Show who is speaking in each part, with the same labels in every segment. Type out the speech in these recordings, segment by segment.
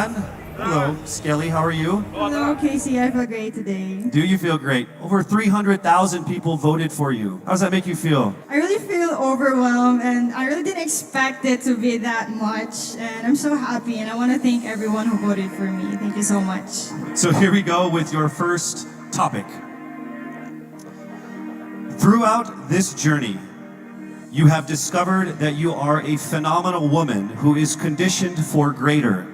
Speaker 1: Hello, Skelly, how are you?
Speaker 2: Hello, Casey. I feel great today.
Speaker 1: Do you feel great? Over 300,000 people voted for you. How does that make you feel?
Speaker 2: I really feel overwhelmed and I really didn't expect it to be that much. And I'm so happy and I want to thank everyone who voted for me. Thank you so much.
Speaker 1: So here we go with your first topic. Throughout this journey, you have discovered that you are a phenomenal woman who is conditioned for greater.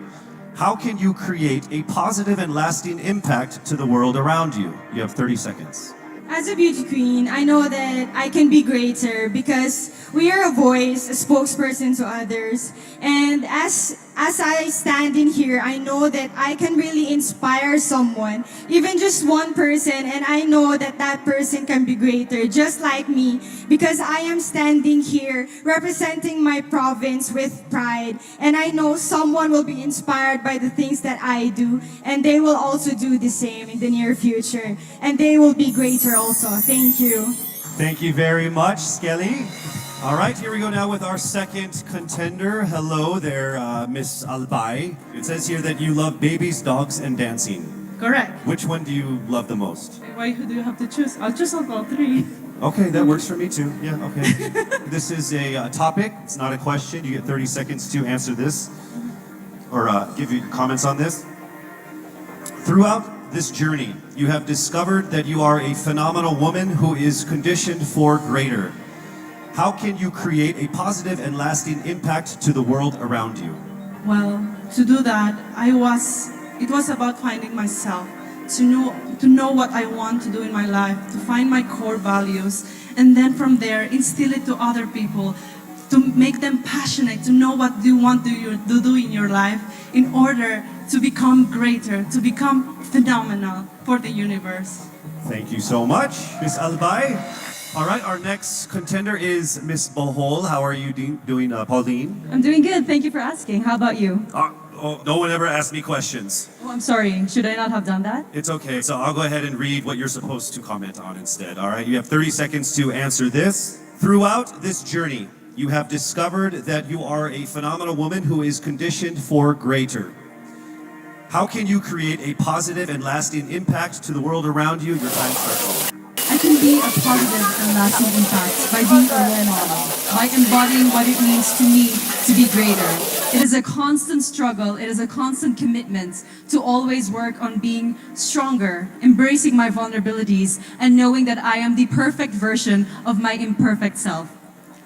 Speaker 1: How can you create a positive and lasting impact to the world around you? You have 30 seconds.
Speaker 2: As a beauty queen, I know that I can be greater because we are a voice, a spokesperson to others. And as I stand in here, I know that I can really inspire someone, even just one person, and I know that that person can be greater, just like me, because I am standing here representing my province with pride. And I know someone will be inspired by the things that I do, and they will also do the same in the near future. And they will be greater also. Thank you.
Speaker 1: Thank you very much, Skelly. All right, here we go now with our second contender. Hello there, Miss Albay. It says here that you love babies, dogs, and dancing.
Speaker 3: Correct.
Speaker 1: Which one do you love the most?
Speaker 3: Why do you have to choose? I'll choose all three.
Speaker 1: Okay, that works for me too. Yeah, okay. This is a topic. It's not a question. You get 30 seconds to answer this or give your comments on this. Throughout this journey, you have discovered that you are a phenomenal woman who is conditioned for greater. How can you create a positive and lasting impact to the world around you?
Speaker 3: Well, to do that, it was about finding myself, to know what I want to do in my life, to find my core values, and then from there, instill it to other people, to make them passionate, to know what you want to do in your life in order to become greater, to become phenomenal for the universe.
Speaker 1: Thank you so much, Miss Albay. All right, our next contender is Miss Bohol. How are you doing, Pauline?
Speaker 4: I'm doing good. Thank you for asking. How about you?
Speaker 1: No one ever asked me questions.
Speaker 4: Oh, I'm sorry. Should I not have done that?
Speaker 1: It's okay. So I'll go ahead and read what you're supposed to comment on instead. All right, you have 30 seconds to answer this. Throughout this journey, you have discovered that you are a phenomenal woman who is conditioned for greater. How can you create a positive and lasting impact to the world around you? Your time starts.
Speaker 4: I can be a positive and lasting impact by being a role model, by embodying what it means to me to be greater. It is a constant struggle, it is a constant commitment to always work on being stronger, embracing my vulnerabilities, and knowing that I am the perfect version of my imperfect self,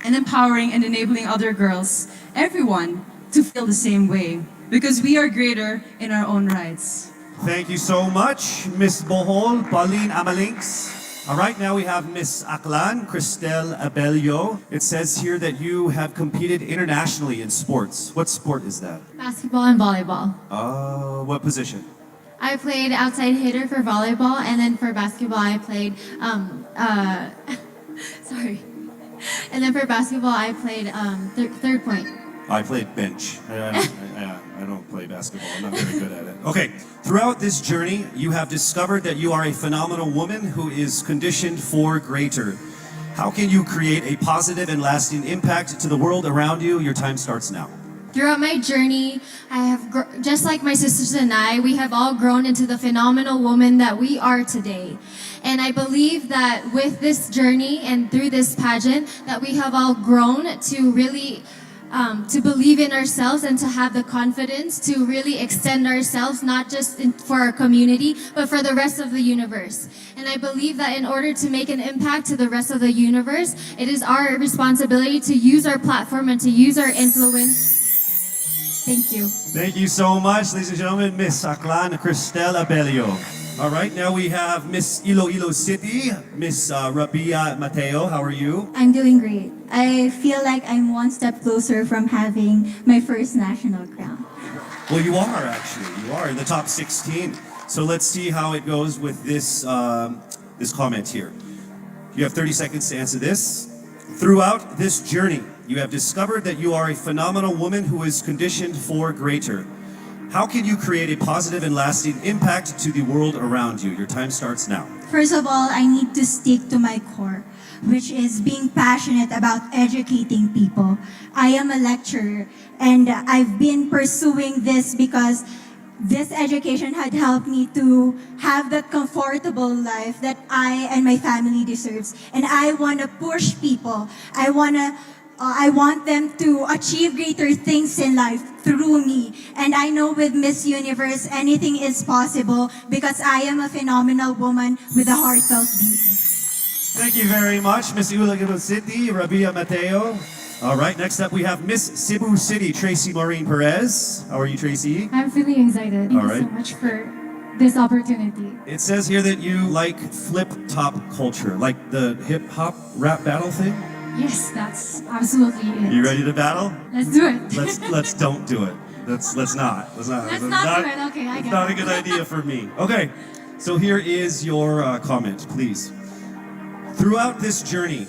Speaker 4: and empowering and enabling other girls, everyone, to feel the same way, because we are greater in our own rights.
Speaker 1: Thank you so much, Miss Bohol, Pauline Amalinks. All right, now we have Miss Aklan, Cristel Abelio. It says here that you have competed internationally in sports. What sport is that?
Speaker 5: Basketball and volleyball.
Speaker 1: What position?
Speaker 5: I played outside hitter for volleyball, and then for basketball I played, sorry. And then for basketball I played third point.
Speaker 1: I played bench. I don't play basketball. I'm not very good at it. Okay. Throughout this journey, you have discovered that you are a phenomenal woman who is conditioned for greater. How can you create a positive and lasting impact to the world around you? Your time starts now.
Speaker 5: Throughout my journey, I have, just like my sisters and I, we have all grown into the phenomenal woman that we are today. And I believe that with this journey and through this pageant, that we have all grown to really to believe in ourselves and to have the confidence to really extend ourselves, not just for our community, but for the rest of the universe. And I believe that in order to make an impact to the rest of the universe, it is our responsibility to use our platform and to use our influence. Thank you.
Speaker 1: Thank you so much, ladies and gentlemen, Miss Aklan Cristel Abelio. All right, now we have Miss Iloilo City, Miss Rabia Mateo. How are you?
Speaker 6: I'm doing great. I feel like I'm one step closer from having my first national crown.
Speaker 1: Well, you are actually. You are in the top 16. So let's see how it goes with this this comment here. You have 30 seconds to answer this. Throughout this journey, you have discovered that you are a phenomenal woman who is conditioned for greater. How can you create a positive and lasting impact to the world around you? Your time starts now.
Speaker 6: First of all, I need to stick to my core, which is being passionate about educating people. I am a lecturer, and I've been pursuing this because this education had helped me to have that comfortable life that I and my family deserves. And I want to push people. I want them to achieve greater things in life through me. And I know with Miss Universe, anything is possible because I am a phenomenal woman with a heartfelt beauty.
Speaker 1: Thank you very much, Miss Ulagan City, Rabia Mateo. All right, next up we have Miss Cebu City, Tracy Maureen Perez. How are you, Tracy?
Speaker 7: I'm feeling excited. Thank
Speaker 1: All
Speaker 7: you so
Speaker 1: right.
Speaker 7: much for this opportunity.
Speaker 1: It says here that you like flip-top culture, like the hip-hop rap battle thing.
Speaker 7: Yes, that's absolutely it.
Speaker 1: You ready to battle?
Speaker 7: Let's do it.
Speaker 1: Let's don't do it. Let's not.
Speaker 7: Let's not do it. Okay, I
Speaker 1: It's
Speaker 7: get
Speaker 1: not a
Speaker 7: it.
Speaker 1: good idea for me. Okay, so here is your comment, please. Throughout this journey,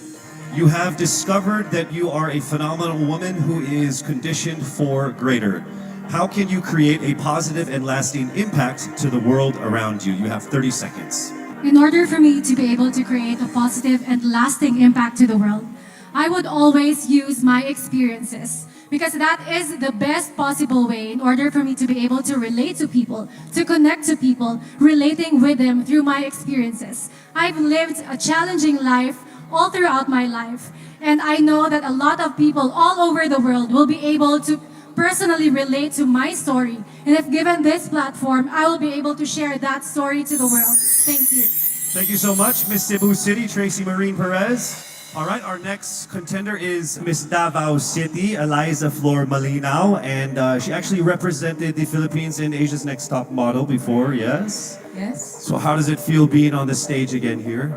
Speaker 1: you have discovered that you are a phenomenal woman who is conditioned for greater. How can you create a positive and lasting impact to the world around you? You have 30 seconds.
Speaker 7: In order for me to be able to create a positive and lasting impact to the world, I would always use my experiences because that is the best possible way in order for me to be able to relate to people, to connect to people, relating with them through my experiences. I've lived a challenging life all throughout my life, and I know that a lot of people all over the world will be able to personally relate to my story. And if given this platform, I will be able to share that story to the world. Thank you.
Speaker 1: Thank you so much, Miss Cebu City, Tracy Maureen Perez. All right, our next contender is Miss Davao City, Eliza Flor Malinaw, and she actually represented the Philippines in Asia's Next Top Model before, yes?
Speaker 8: Yes.
Speaker 1: So how does it feel being on the stage again here?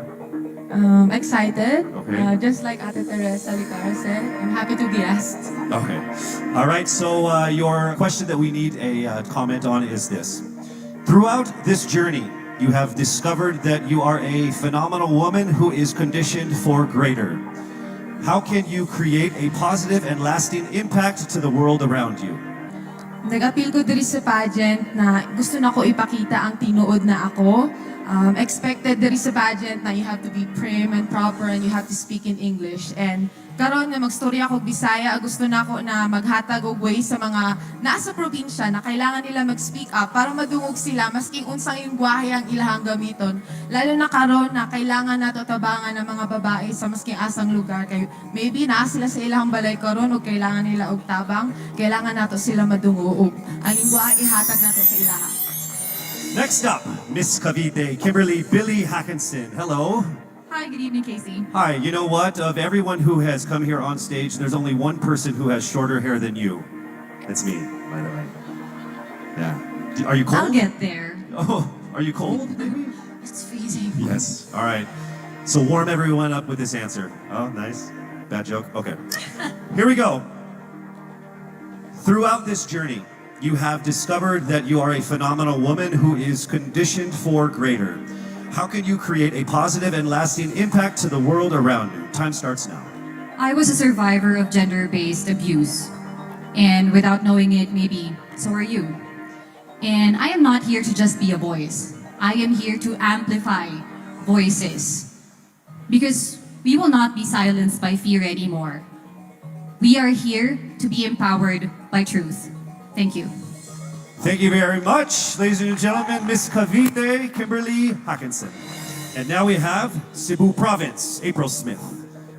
Speaker 8: Excited.
Speaker 1: Okay.
Speaker 8: Just like Ate Teresa Licara said, I'm happy to be asked.
Speaker 1: Okay. All right, so your question that we need a comment on is this. Throughout this journey, you have discovered that you are a phenomenal woman who is conditioned for greater. How can you create a positive and lasting impact to the world around you?
Speaker 8: Nag-appeal ko diri sa pageant na gusto na ko ipakita ang tinuod na ako. Expected diri sa pageant na you have to be prim and proper and you have to speak in English. And karon nga magstorya ako og Bisaya, gusto na ako na maghatag og way sa mga nasa probinsya na kailangan nila mag-speak up para madungog sila maski unsang lengguwahe ang ilahang gamiton. Lalo na karon na kailangan nato tabangan ng mga babae sa maski asang lugar kay maybe naa sila sa ilahang balay karon o kailangan nila og tabang, kailangan nato sila madungog. Ang lengguwahe ihatag nato sa ilaha.
Speaker 1: Next up, Miss Cavite, Kimberly Billy Hackinson. Hello.
Speaker 4: Hi, good evening, Casey.
Speaker 1: Hi, you know what? Of everyone who has come here on stage, there's only one person who has shorter hair than you. That's me, by the way. Yeah. Are you cold?
Speaker 4: I'll get there.
Speaker 1: Oh, are you cold?
Speaker 8: It's freezing.
Speaker 1: Yes. All right. So warm everyone up with this answer. Oh, nice. Bad joke. Okay. Here we go. Throughout this journey, you have discovered that you are a phenomenal woman who is conditioned for greater. How can you create a positive and lasting impact to the world around you? Time starts now.
Speaker 4: I was a survivor of gender-based abuse. And without knowing it, maybe so are you. And I am not here to just be a voice. I am here to amplify voices. Because we will not be silenced by fear anymore. We are here to be empowered by truth. Thank you.
Speaker 1: Thank you very much, ladies and gentlemen, Miss Cavite, Kimberly Hackinson. And now we have Cebu Province, April Smith.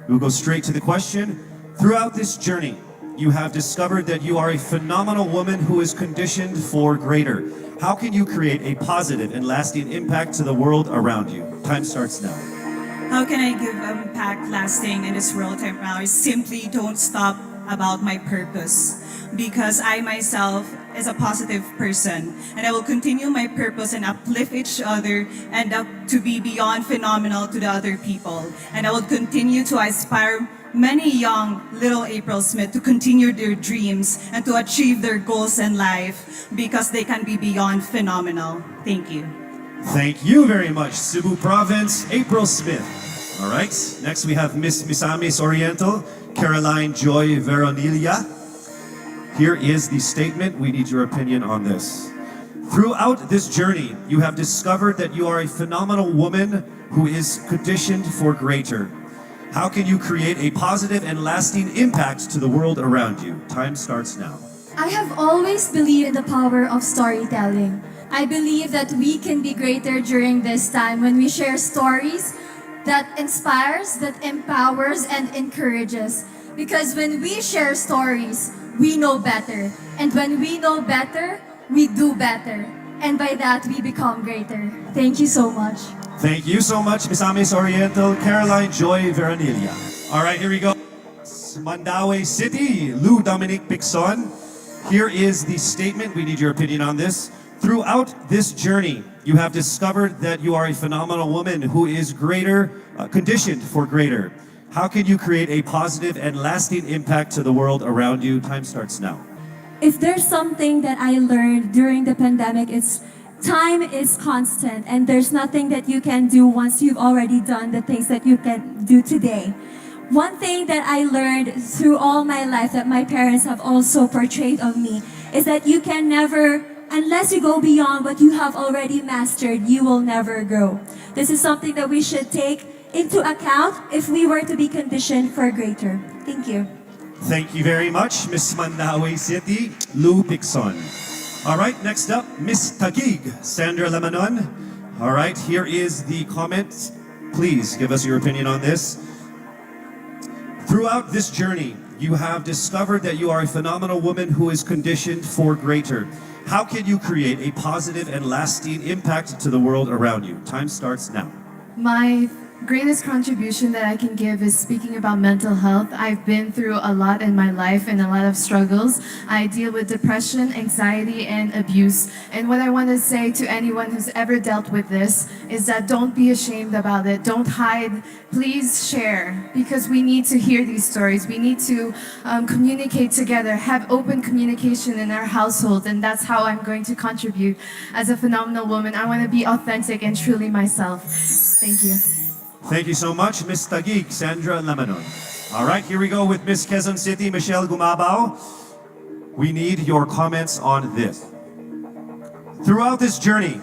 Speaker 1: We'll go straight to the question. Throughout this journey, you have discovered that you are a phenomenal woman who is conditioned for greater. How can you create a positive and lasting impact to the world around you? Time starts now.
Speaker 9: How can I give impact lasting in this world temporary? Simply don't stop about my purpose. Because I myself is a positive person and I will continue my purpose and uplift each other and to be beyond phenomenal to the other people. And I will continue to inspire many young little April Smith to continue their dreams and to achieve their goals in life because they can be beyond phenomenal. Thank you.
Speaker 1: Thank you very much, Cebu Province, April Smith. All right, next we have Miss Misamis Oriental, Caroline Joy Veronilla. Here is the statement. We need your opinion on this. Throughout this journey, you have discovered that you are a phenomenal woman who is conditioned for greater. How can you create a positive and lasting impact to the world around you? Time starts now.
Speaker 10: I have always believed in the power of storytelling. I believe that we can be greater during this time when we share stories that inspires, that empowers, and encourages. Because when we share stories, we know better. And when we know better, we do better. And by that, we become greater. Thank you so much.
Speaker 1: Thank you so much, Misamis Oriental, Caroline Joy Veranilla. All right, here we go. Mandaue City, Lou Dominic Picson. Here is the statement. We need your opinion on this. Throughout this journey, you have discovered that you are a phenomenal woman who is greater, conditioned for greater. How can you create a positive and lasting impact to the world around you? Time starts now.
Speaker 6: If there's something that I learned during the pandemic, it's time is constant and there's nothing that you can do once you've already done the things that you can do today. One thing that I learned through all my life that my parents have also portrayed of me is that you can never, unless you go beyond what you have already mastered, you will never grow. This is something that we should take into account if we were to be conditioned for greater. Thank you.
Speaker 1: Thank you very much, Miss Mandaue City, Lou Picson. All right, next up, Miss Taguig, Sandra Lamanon. All right, here is the comment. Please give us your opinion on this. Throughout this journey, you have discovered that you are a phenomenal woman who is conditioned for greater. How can you create a positive and lasting impact to the world around you? Time starts now.
Speaker 8: My greatest contribution that I can give is speaking about mental health. I've been through a lot in my life and a lot of struggles. I deal with depression, anxiety, and abuse. And what I want to say to anyone who's ever dealt with this is that don't be ashamed about it. Don't hide. Please share, because we need to hear these stories. We need to communicate together, have open communication in our household, and that's how I'm going to contribute as a phenomenal woman. I want to be authentic and truly myself. Thank you.
Speaker 1: Thank you so much, Miss Taguig, Sandra Lamanon. All right, here we go with Miss Quezon City, Michelle Gumabao. We need your comments on this. Throughout this journey,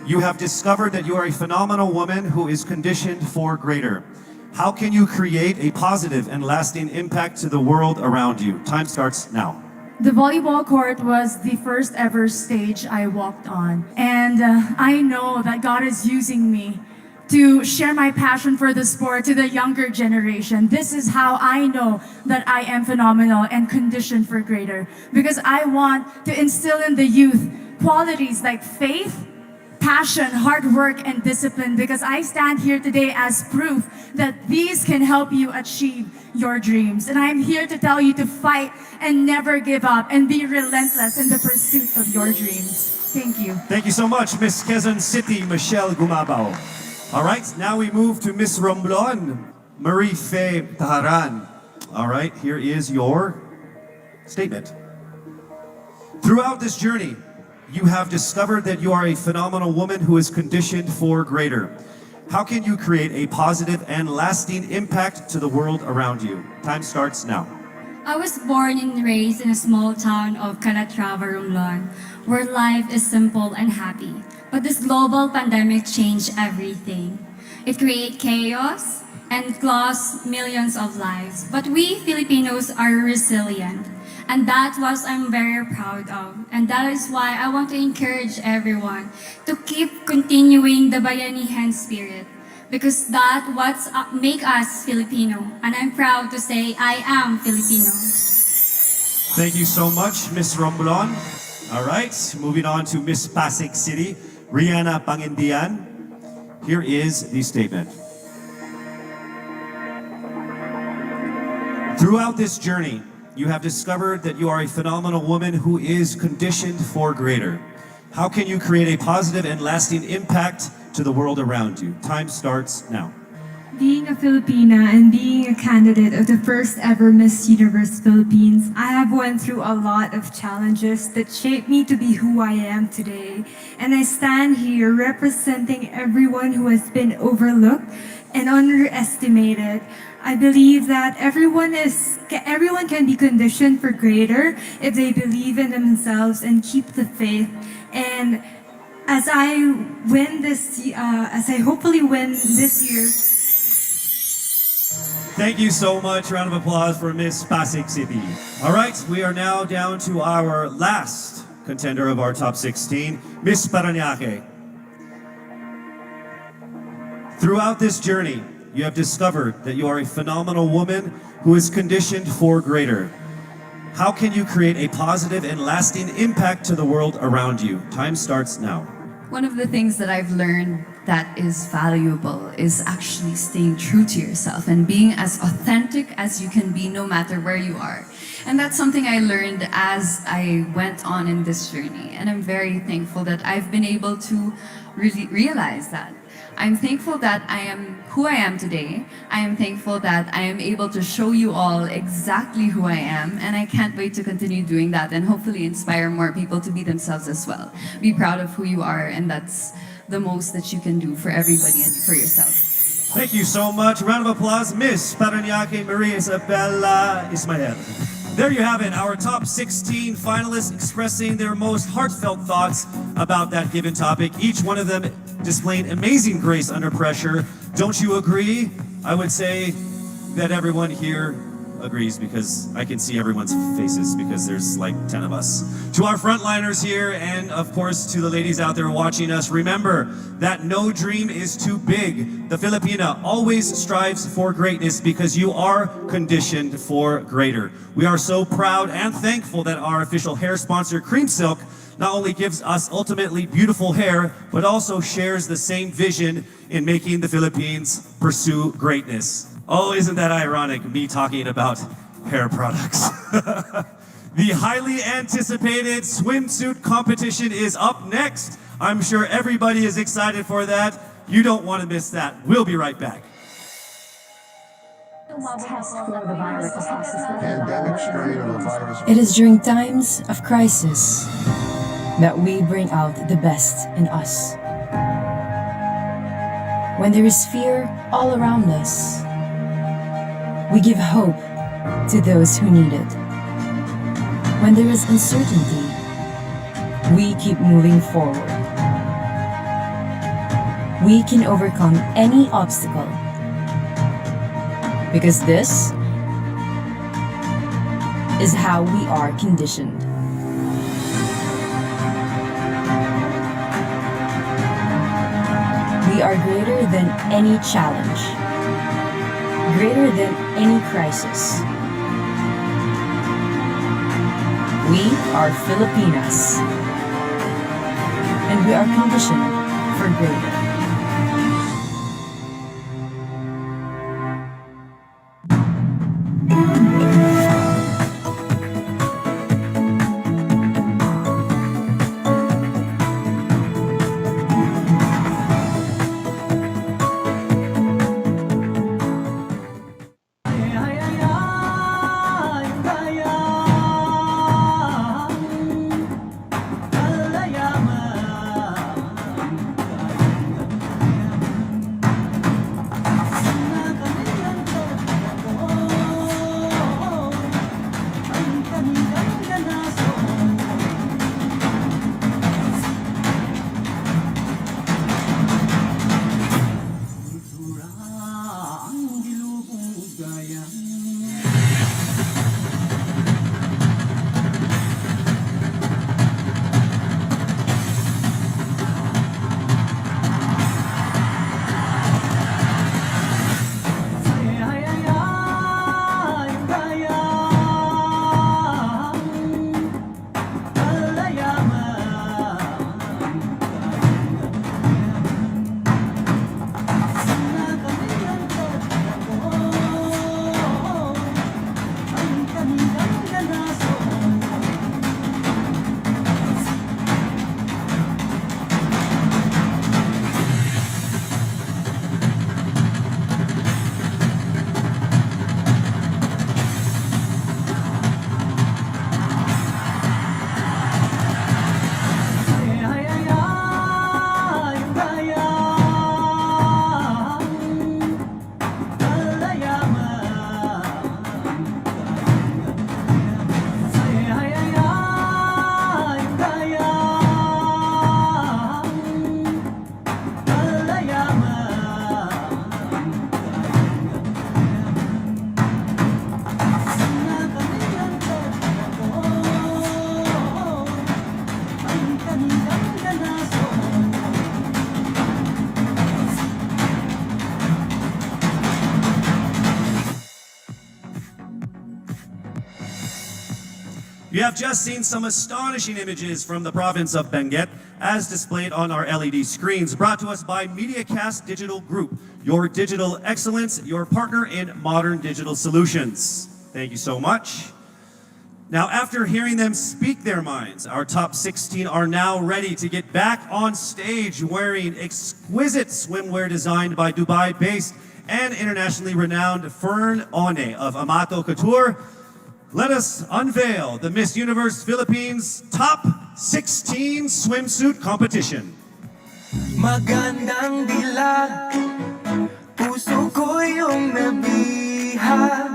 Speaker 1: you have discovered that you are a phenomenal woman who is conditioned for greater. How can you create a positive and lasting impact to the world around you? Time starts now.
Speaker 11: The volleyball court was the first ever stage I walked on. And I know that God is using me to share my passion for the sport to the younger generation. This is how I know that I am phenomenal and conditioned for greater. Because I want to instill in the youth qualities like faith, passion, hard work, and discipline, because I stand here today as proof that these can help you achieve your dreams. And I'm here to tell you to fight and never give up and be relentless in the pursuit of your dreams. Thank you.
Speaker 1: Thank you so much, Miss Quezon City, Michelle Gumabao. All right, now we move to Miss Romblon, Marie Faye Taharan. All right, here is your statement. Throughout this journey, you have discovered that you are a phenomenal woman who is conditioned for greater. How can you create a positive and lasting impact to the world around you? Time starts now.
Speaker 12: I was born and raised in a small town of Calatrava, Romblon, where life is simple and happy. But this global pandemic changed everything. It created chaos and lost millions of lives. But we Filipinos are resilient. And that's what I'm very proud of. And that is why I want to encourage everyone to keep continuing the Bayanihan spirit. Because that's what makes us Filipino. And I'm proud to say I am Filipino.
Speaker 1: Thank you so much, Miss Romblon. All right, moving on to Miss Pasig City, Rihanna Pangindian. Here is the statement. Throughout this journey, you have discovered that you are a phenomenal woman who is conditioned for greater. How can you create a positive and lasting impact to the world around you? Time starts now.
Speaker 13: Being a Filipina and being a candidate of the first ever Miss Universe Philippines, I have went through a lot of challenges that shaped me to be who I am today. And I stand here representing everyone who has been overlooked and underestimated. I believe that everyone can be conditioned for greater if they believe in themselves and keep the faith. And as I hopefully win this year.
Speaker 1: Thank you so much. Round of applause for Miss Pasig City. All right, we are now down to our last contender of our top 16, Miss Parañaque. Throughout this journey, you have discovered that you are a phenomenal woman who is conditioned for greater. How can you create a positive and lasting impact to the world around you? Time starts now.
Speaker 14: One of the things that I've learned that is valuable is actually staying true to yourself and being as authentic as you can be no matter where you are. And that's something I learned as I went on in this journey. And I'm very thankful that I've been able to really realize that. I'm thankful that I am who I am today. I am thankful that I am able to show you all exactly who I am, and I can't wait to continue doing that and hopefully inspire more people to be themselves as well. Be proud of who you are, and that's the most that you can do for everybody and for yourself.
Speaker 1: Thank you so much. Round of applause, Miss Parañaque Maria Isabella Ismael. There you have it, our top 16 finalists expressing their most heartfelt thoughts about that given topic. Each one of them displaying amazing grace under pressure. Don't you agree? I would say that everyone here agrees because I can see everyone's faces because there's like 10 of us. To our frontliners here and of course to the ladies out there watching us, remember that no dream is too big. The Filipina always strives for greatness because you are conditioned for greater. We are so proud and thankful that our official hair sponsor, Cream Silk, not only gives us ultimately beautiful hair, but also shares the same vision in making the Philippines pursue greatness. Oh, isn't that ironic, me talking about hair products? The highly anticipated swimsuit competition is up next. I'm sure everybody is excited for that. You don't want to miss that. We'll be right back.
Speaker 15: It is during times of crisis that we bring out the best in us. When there is fear all around us, we give hope to those who need it. When there is uncertainty, we keep moving forward. We can overcome any obstacle because this is how we are conditioned. We are greater than any challenge, greater than any crisis. We are Filipinas, and we are conditioned for greater.
Speaker 1: You have just seen some astonishing images from the province of Benguet as displayed on our LED screens, brought to us by MediaCast Digital Group, your digital excellence, your partner in modern digital solutions. Thank you so much. Now, after hearing them speak their minds, our top 16 are now ready to get back on stage wearing exquisite swimwear designed by Dubai-based and internationally renowned Fern One of Amato Couture. Let us unveil the Miss Universe Philippines Top 16 Swimsuit Competition.
Speaker 16: Magandang dilag, puso ko yung nabihag.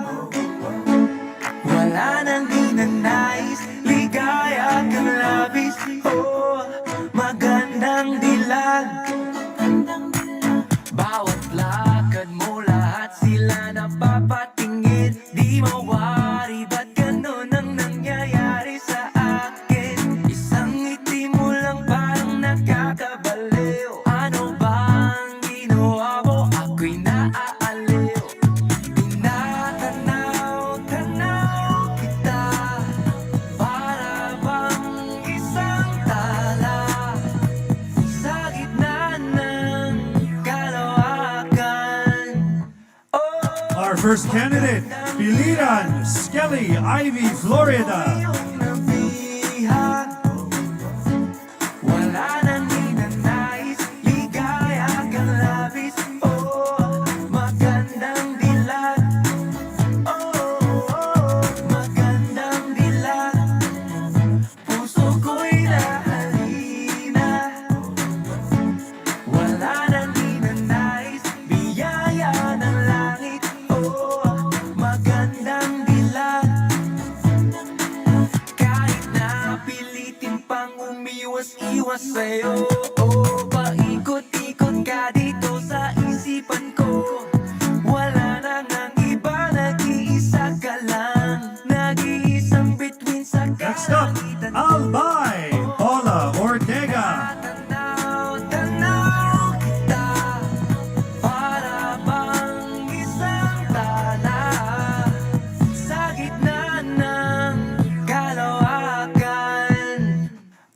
Speaker 16: Wala nang ninanais, ligaya kang labis. Oh, magandang dilag. Bawat lakad mo, lahat sila napapatingin. Di mawari, ba't ganun ang nangyayari sa akin? Isang ngiti mo lang parang nakakabaliw. Ano ba ang ginawa mo? Ako'y naaaliw. Tinatanaw-tanaw kita, para bang isang tala sa gitna ng kalawakan.
Speaker 1: Our first candidate, Biliran Skelly Ivy Florida.
Speaker 16: Wala nang ninanais, ligaya kang labis. Oh, magandang dilag. Oh, magandang dilag. Puso ko'y nahalina. Wala nang ninanais, biyaya ng langit. Oh, magandang dilag. Kahit na pilitin pang umiwas-iwas sa'yo, oh, paikot-ikot ka dito sa isipan ko. Wala na ngang iba, nag-iisa ka lang. Nag-iisang bituin sa
Speaker 1: Next up, Albay Paula Ortega.
Speaker 16: Tanaw kita, para bang isang tala sa gitna ng kalawakan.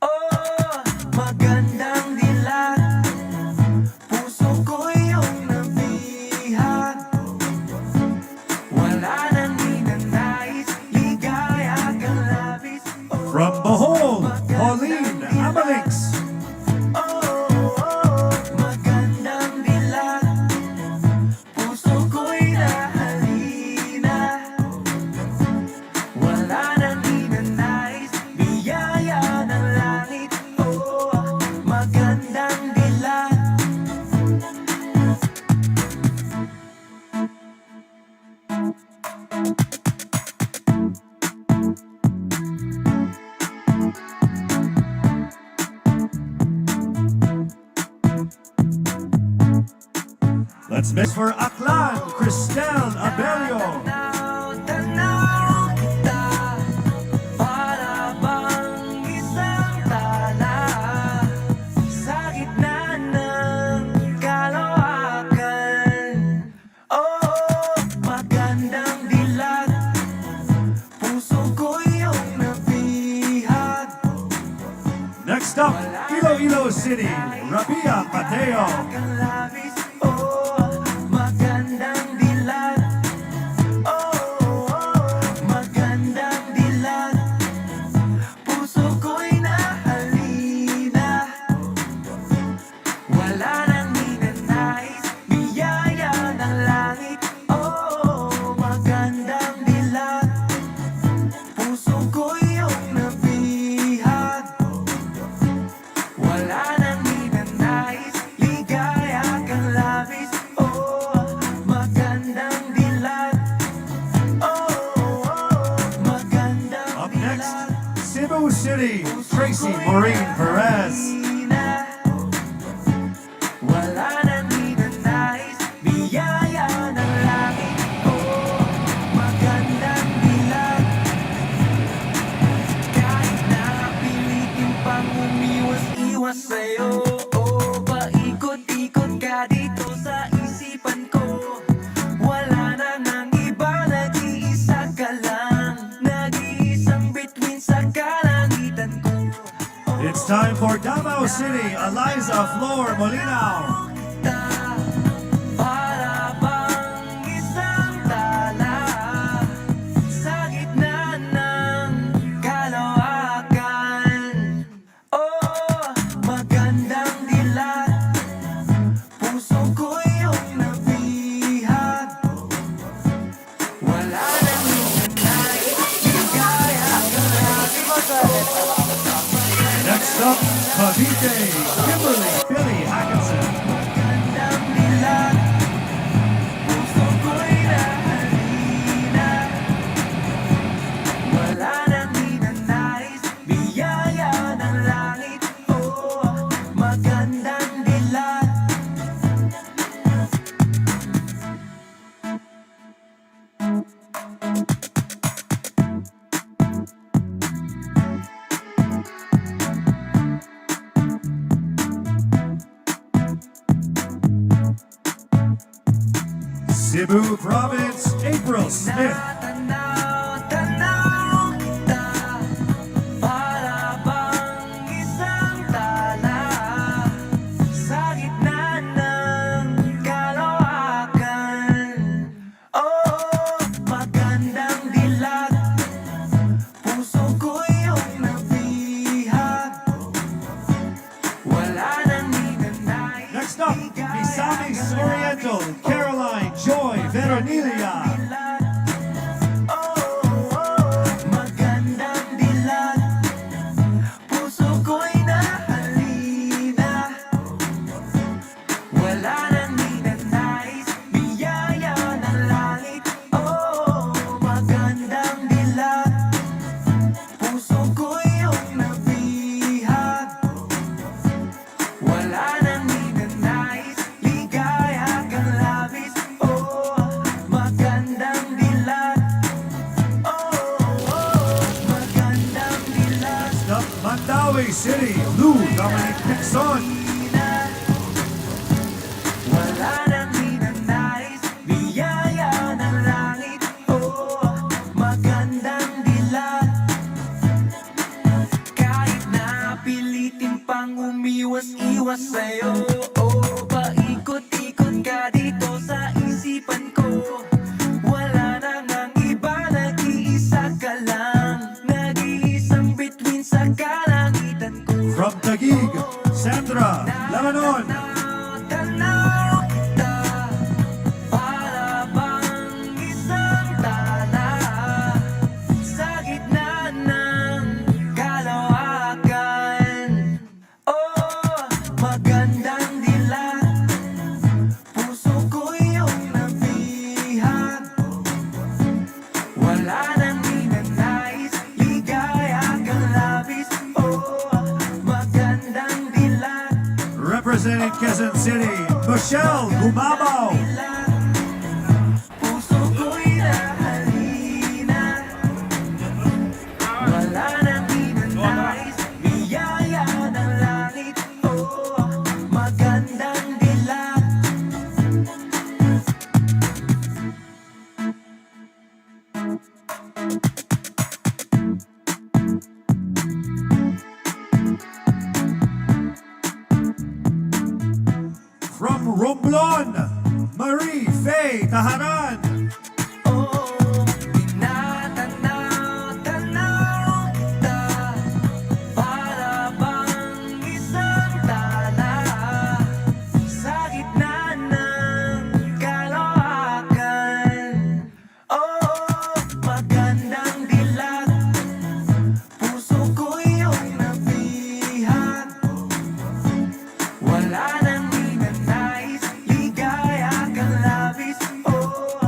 Speaker 16: Oh, magandang dilag, puso ko yung nabihag. Wala nang ninanais, ligaya kang labis.
Speaker 1: From Bohol, Pauline Amalix.
Speaker 16: Magandang dilag, puso ko'y nahalina. Wala nang ninanais, biyaya ng langit. Oh, magandang dilag.
Speaker 1: Let's miss for Aklan, Cristel Abelio.
Speaker 16: Tanaw kita, para bang isang tala sa gitna ng kalawakan. Oh, magandang dilag, puso ko yung nabihag.
Speaker 1: Next up, Iloilo City, Rabia Mateo.
Speaker 16: Kang labis, oh, magandang dilag. Oh, magandang dilag, puso ko'y nahalina. Wala nang ninanais, biyaya ng langit. Oh, magandang dilag, puso ko'y yung nabihag. Wala nang ninanais, ligaya kang labis. Oh, magandang dilag. Oh, magandang
Speaker 1: Up next, Cebu City, Tracy Maureen Perez.
Speaker 16: Wala nang ninanais, biyaya ng langit. Oh, magandang dilag. Kahit na pilitin pang umiwas-iwas sa'yo, oh, paikot-ikot ka dito sa isipan ko. Wala na ngang iba, nag-iisa ka lang. Nag-iisang bituin sa
Speaker 1: For Davao City, Eliza Flor Molinao.
Speaker 16: Para bang isang tala sa gitna ng kalawakan. Oh, magandang dilat, puso ko yung nabihag. Wala nang hinanay, ligaya ka lagi.
Speaker 1: Next up, Cavite, Kimberly Billy Atkinson.
Speaker 16: Magandang dilat, puso ko'y nahalina. Wala nang hinanais, biyaya ng langit. Oh, magandang dilat.
Speaker 1: Cebu Province, April Smith.
Speaker 16: Tanaw kita, para bang isang tala sa gitna ng kalawakan. Oh, magandang dilat, puso ko yung nabihag. Wala nang hinanay.
Speaker 1: Next up, Misamis Oriental, Caroline Joy Veronilia.
Speaker 16: Magandang dilat, puso ko'y nahalina. Wala nang hinanais, biyaya ng langit. Oh, magandang dilat, puso ko'y yung nabihag. Wala nang hinanais, ligaya kang labis. Oh, magandang dilat. Magandang dilat.
Speaker 1: Next up, Mandawi City, Lou Dominic Pixon.
Speaker 16: Wala nang hinanais, biyaya ng langit. Oh, magandang dilat. Kahit na pilitin pang umiwas-iwas sa'yo, oh, paikot-ikot ka dito sa isipan ko. Wala nang ang iba, nag-iisa ka lang. Nag-iisang bituin sa kalangitan ko.
Speaker 1: From Taguig, Sandra Lamanon.
Speaker 16: Tanaw kita, para bang isang tala sa gitna ng kalawakan. Oh, magandang dilat, puso ko yung nabihag. Wala nang hinanais, ligaya kang labis. Oh, magandang dilat.
Speaker 1: Representing Quezon City, Michelle Gumabaw.
Speaker 16: Puso ko'y nahalina. Wala nang hinanais, biyaya ng langit. Oh, magandang dilat.
Speaker 1: From Romblon, Marie Faye Tahanan.
Speaker 16: Tinatanaw kita, para bang isang tala sa gitna ng kalawakan. Oh, magandang dilat, puso ko yung nabihag. Wala nang hinanais, ligaya kang labis. Oh,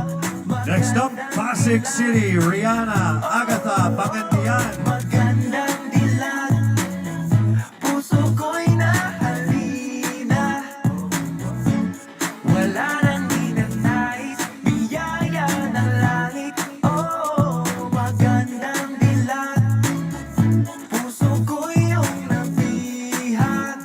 Speaker 1: Next up, Pasig City, Rihanna Agatha Pangandian.
Speaker 16: magandang dilat, puso ko'y nahalina. Wala nang hinanais, biyaya ng langit. Oh, magandang dilat, puso ko'y yung nabihag.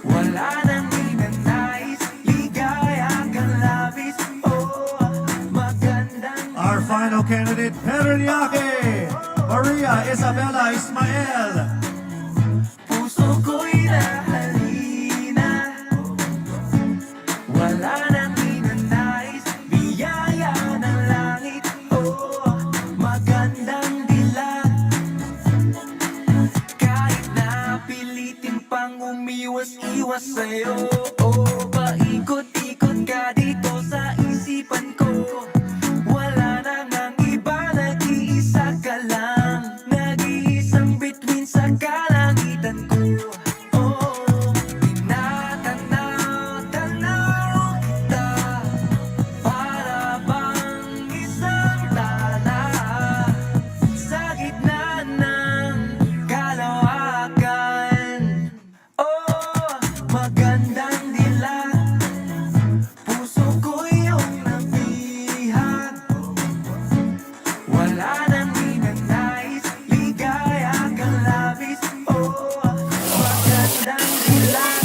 Speaker 16: Wala nang hinanais, ligaya kang labis. Oh, magandang
Speaker 1: Our final candidate, Peronyake, Maria Isabella Ismael.
Speaker 16: pang umiwas-iwas sa'yo. Paikot-ikot ka dito sa isipan ko. Wala na ngang iba, nag-iisa ka lang. Nag-iisang bituin sa kalangitan ko. Tinatanaw-tanaw kita, para bang isang tala sa gitna ng kalawakan. Magandang dilag, puso ko iyong nabihag. Wala nang ninanais, ligaya kang labis. Magandang dilag,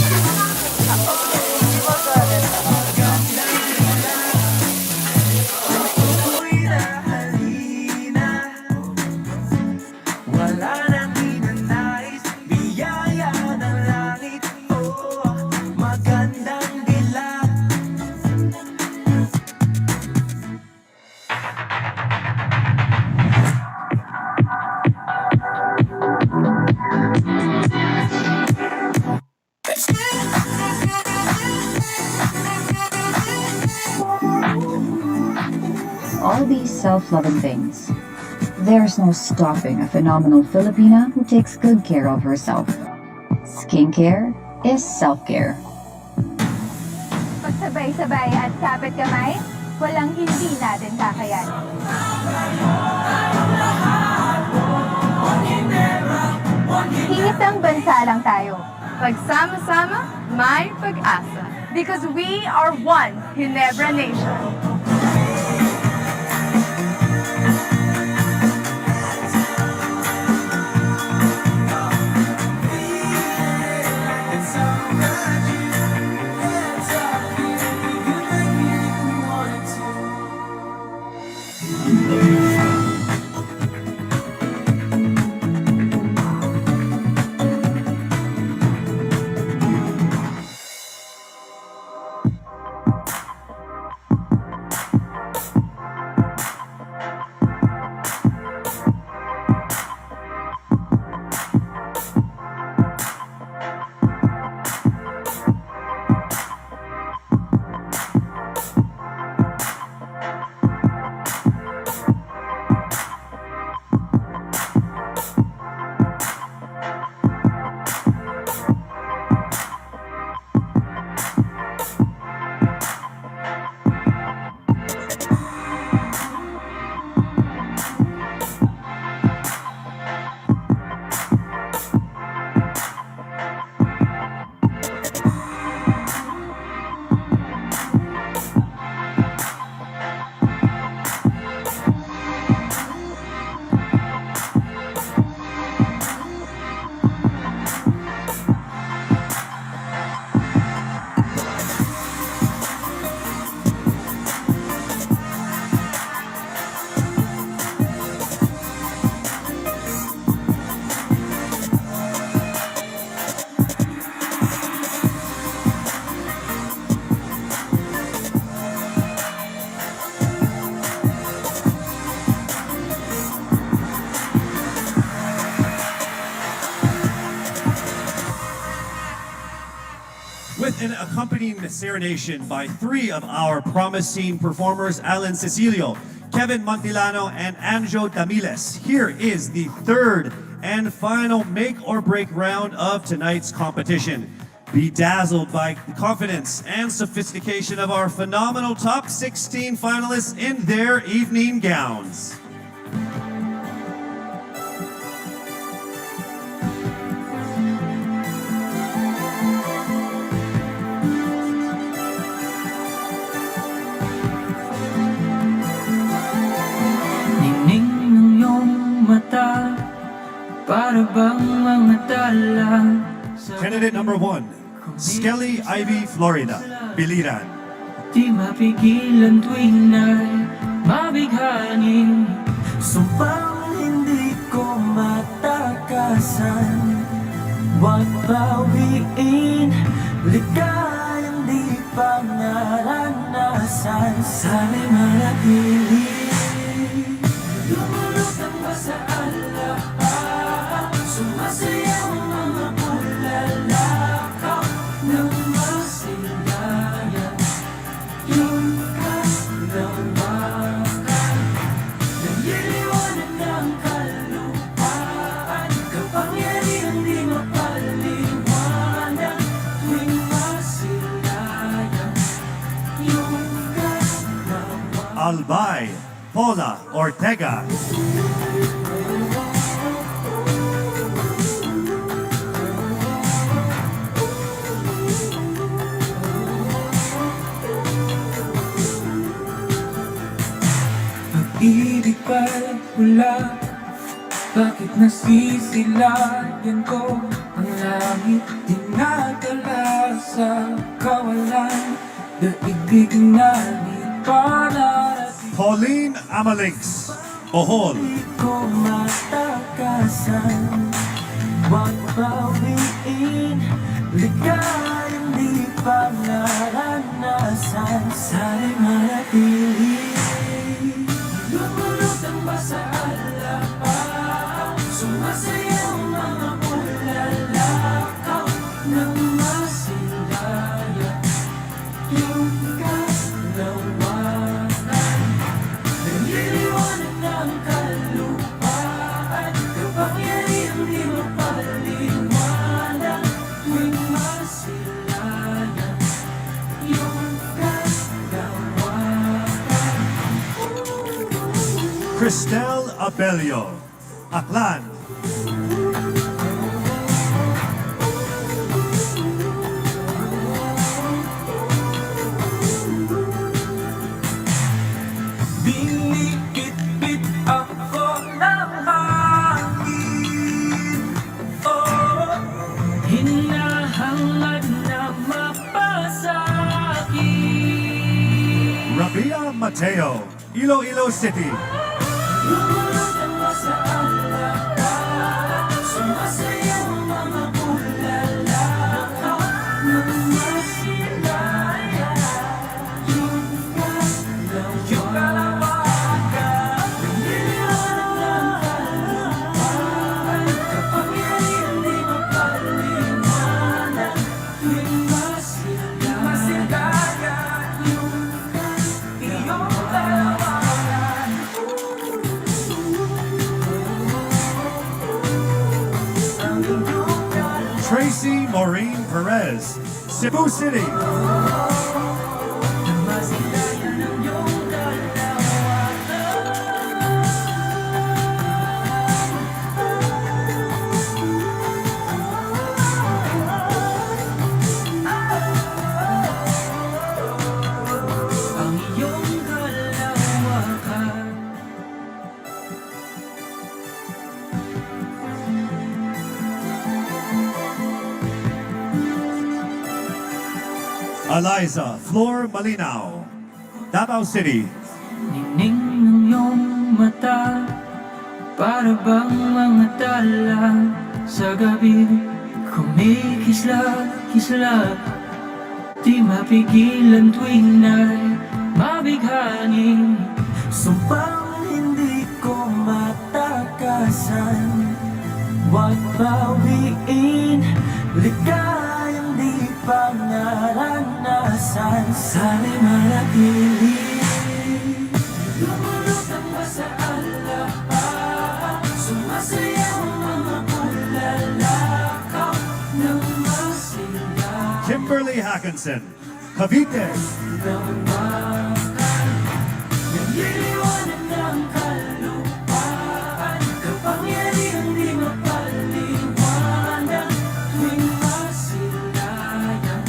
Speaker 16: magandang dilag, puso ko'y nahalina. Wala nang ninanais, biyaya ng langit. Magandang dilag.
Speaker 17: All these self-loving things. There's no stopping a phenomenal Filipina who takes good care of herself. Skincare is self-care.
Speaker 18: Pagsabay-sabay at kapit kamay, walang hindi natin kakayanin. Iisang bansa lang tayo. Pagsama-sama, may pag-asa. Because we are one Ginebra Nation.
Speaker 1: With an accompanying serenation by three of our promising performers, Alan Cecilio, Kevin Montilano, and Anjo Damiles. Here is the third and final make or break round of tonight's competition. Be dazzled by the confidence and sophistication of our phenomenal top 16 finalists in their evening gowns.
Speaker 16: Ningning ng iyong mata, para bang mga dalang.
Speaker 1: Candidate number 1, Skelly Ivy Florida, Biliran.
Speaker 16: Di mapigilan tuwing na'y mabighanin. Sumpang hindi ko matakasan. Huwag bawiin, ligayang di pangaranasan. Sana'y manatili. Lumulutang ba sa alaha? Sumasayaw ang mga bulala.
Speaker 1: Albay Paula Ortega.
Speaker 16: Pag-ibig pa'y pula, bakit nasisilayan ko ang langit? Dinadala sa kawalan, daigdig na di pa narating.
Speaker 1: Pauline Amalix, Bohol.
Speaker 16: Di ko matakasan, huwag bawiin, ligayang di pa naranasan. Sana'y manatili, lumulutang ba sa alapan, sumasayaw mga bulalakaw ng masilayan, yung kaslawakan, naliliwanag ng kalupaan, kapangyarihang di mapaliwanag, tuwing masilayan, yung kaslawakan.
Speaker 1: Cristel Abelio, Aklan.
Speaker 16: Binikit-bit ako ng hangin, oh, hinahangad na mapasakit.
Speaker 1: Rabia Mateo, Iloilo City.
Speaker 16: Lumulutang ba sa alapan, sumasayaw mga bulalakaw ng masilayan, yung kalawakan, nililiwanag ng kalupaan, kapangyarihang di mapaliwanag, tuwing masilayan, yung iyong kalawakan.
Speaker 1: Tracy Maureen Perez, Cebu City.
Speaker 16: Ang iyong kalawakan.
Speaker 1: Eliza Flor Malinao, Davao City.
Speaker 16: Ningning ng iyong mata, para bang mga tala sa gabi, kumikisla-kisla, di mapigilan tuwing na'y mabighani. Sumpang hindi ko matakasan, huwag bawiin, ligayang di pa naranasan. Sana'y manatili, lumulutang ba sa alapan, sumasayaw mga bulalakaw ng masilayan.
Speaker 1: Kimberly Hackinson, Cavite.
Speaker 16: Nililiwanag ng kalupaan, kapangyarihang di mapaliwanag, tuwing masilayan,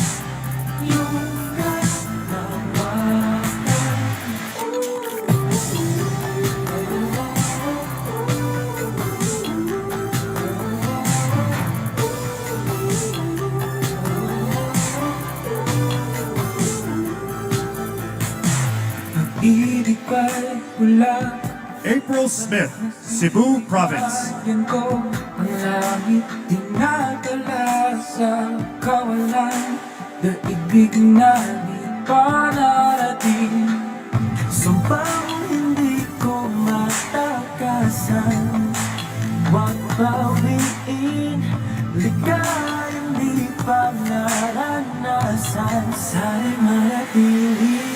Speaker 16: yung kaslawakan. Pag-ibig pa'y pula,
Speaker 1: April Smith, Cebu Province.
Speaker 16: yan ko ang langit, dinadala sa kawalan, daigdig na di pa narating. Sumpang hindi ko matakasan, huwag bawiin, ligayang di pa naranasan. Sana'y manatili,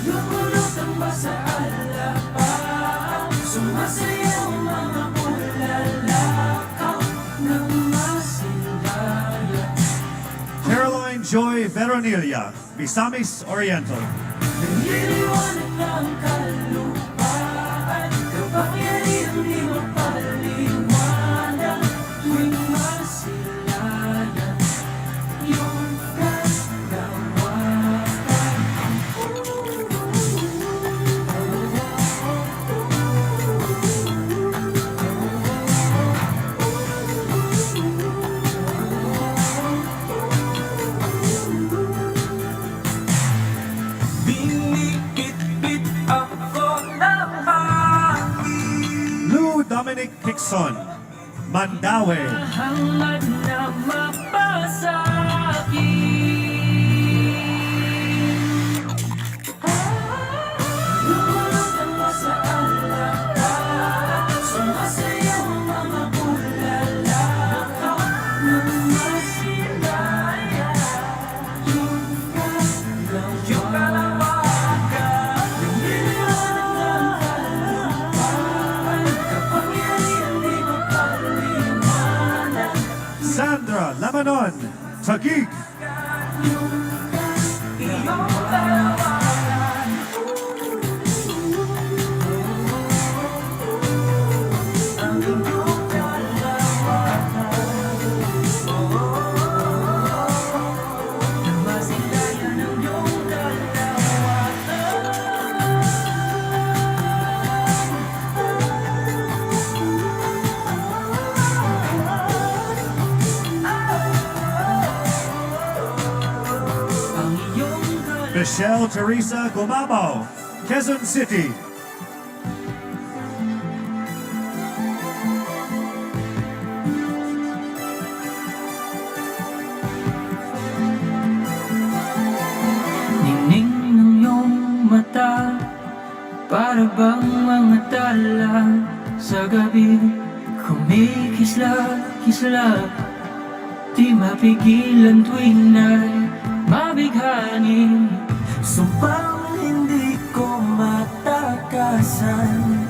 Speaker 16: lumulutang ba sa alapan, sumasayaw mga bulalakaw ng masilayan.
Speaker 1: Caroline Joy Veronilla, Misamis Oriental.
Speaker 16: Nagliliwanag ng kalupaan, kapangyarihan di mapaliwanag. Tuwing masilayan, iyong kalawakan. Binikit-bit ako ng hangin.
Speaker 1: Lou Dominic Picson, Mandaue.
Speaker 16: Hangad na mapasakit. Lumulutang mo sa alaala, sumasayaw ang mga bulalakaw ng masilaya. Yung kalawakan, nagliliwanag ng kalupaan, kapangyarihan di mapaliwanag.
Speaker 1: Sandra Lamanon, Taguig.
Speaker 16: Iyong kalawakan. Ang iyong kalawakan. Nang masilayan ang iyong ang iyong
Speaker 1: Michelle Teresa Gumabao, Quezon City.
Speaker 16: Ningning ng iyong mata, para bang mga tala sa gabi. Kumikislap-kislap, di mapigilan tuwing na'y mabighani. Sumpang hindi ko matakasan,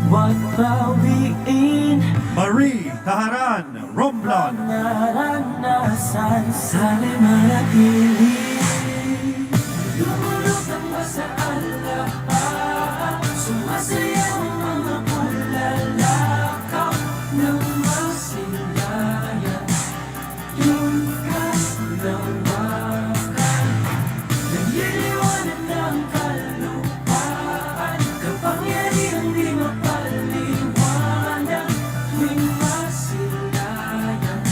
Speaker 16: wag bawiin
Speaker 1: Marie Taharan, Romblon.
Speaker 16: naranasan. Sana'y manatili. Lumulutang ba sa alaala, sumasayaw ang mga bulalakaw ng masilayan. Yung kalawakan, nagliliwanag ng kalupaan, kapangyarihan di mapaliwanag. Tuwing masilayan,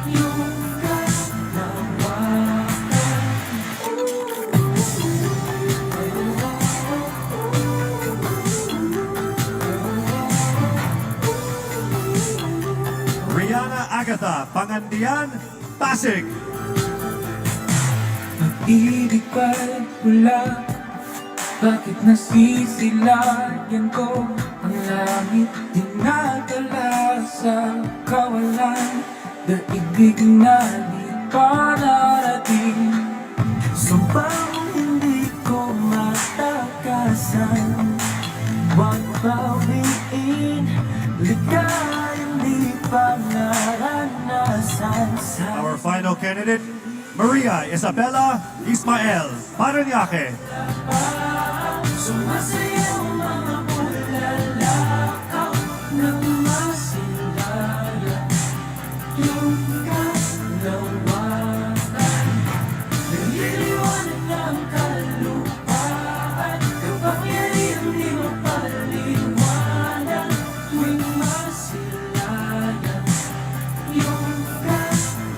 Speaker 16: yung kalawakan.
Speaker 1: Rihanna Agatha, Pangandian, Pasig.
Speaker 16: Pag-ibig ba'y pula? Bakit nasisilayan ko ang langit? Dinadala sa kawalan, daigdig na di pa narating. Sumpang hindi ko matakasan, wag bawiin, ligayang di pa naranasan.
Speaker 1: Our final candidate, Maria Isabella Ismael, Paranaque.
Speaker 16: Sumasayaw ang mga bulalakaw ng masilayan. Yung kalawakan, nagliliwanag ng kalupaan, kapangyarihan di mapaliwanag. Tuwing masilayan, yung kalawakan.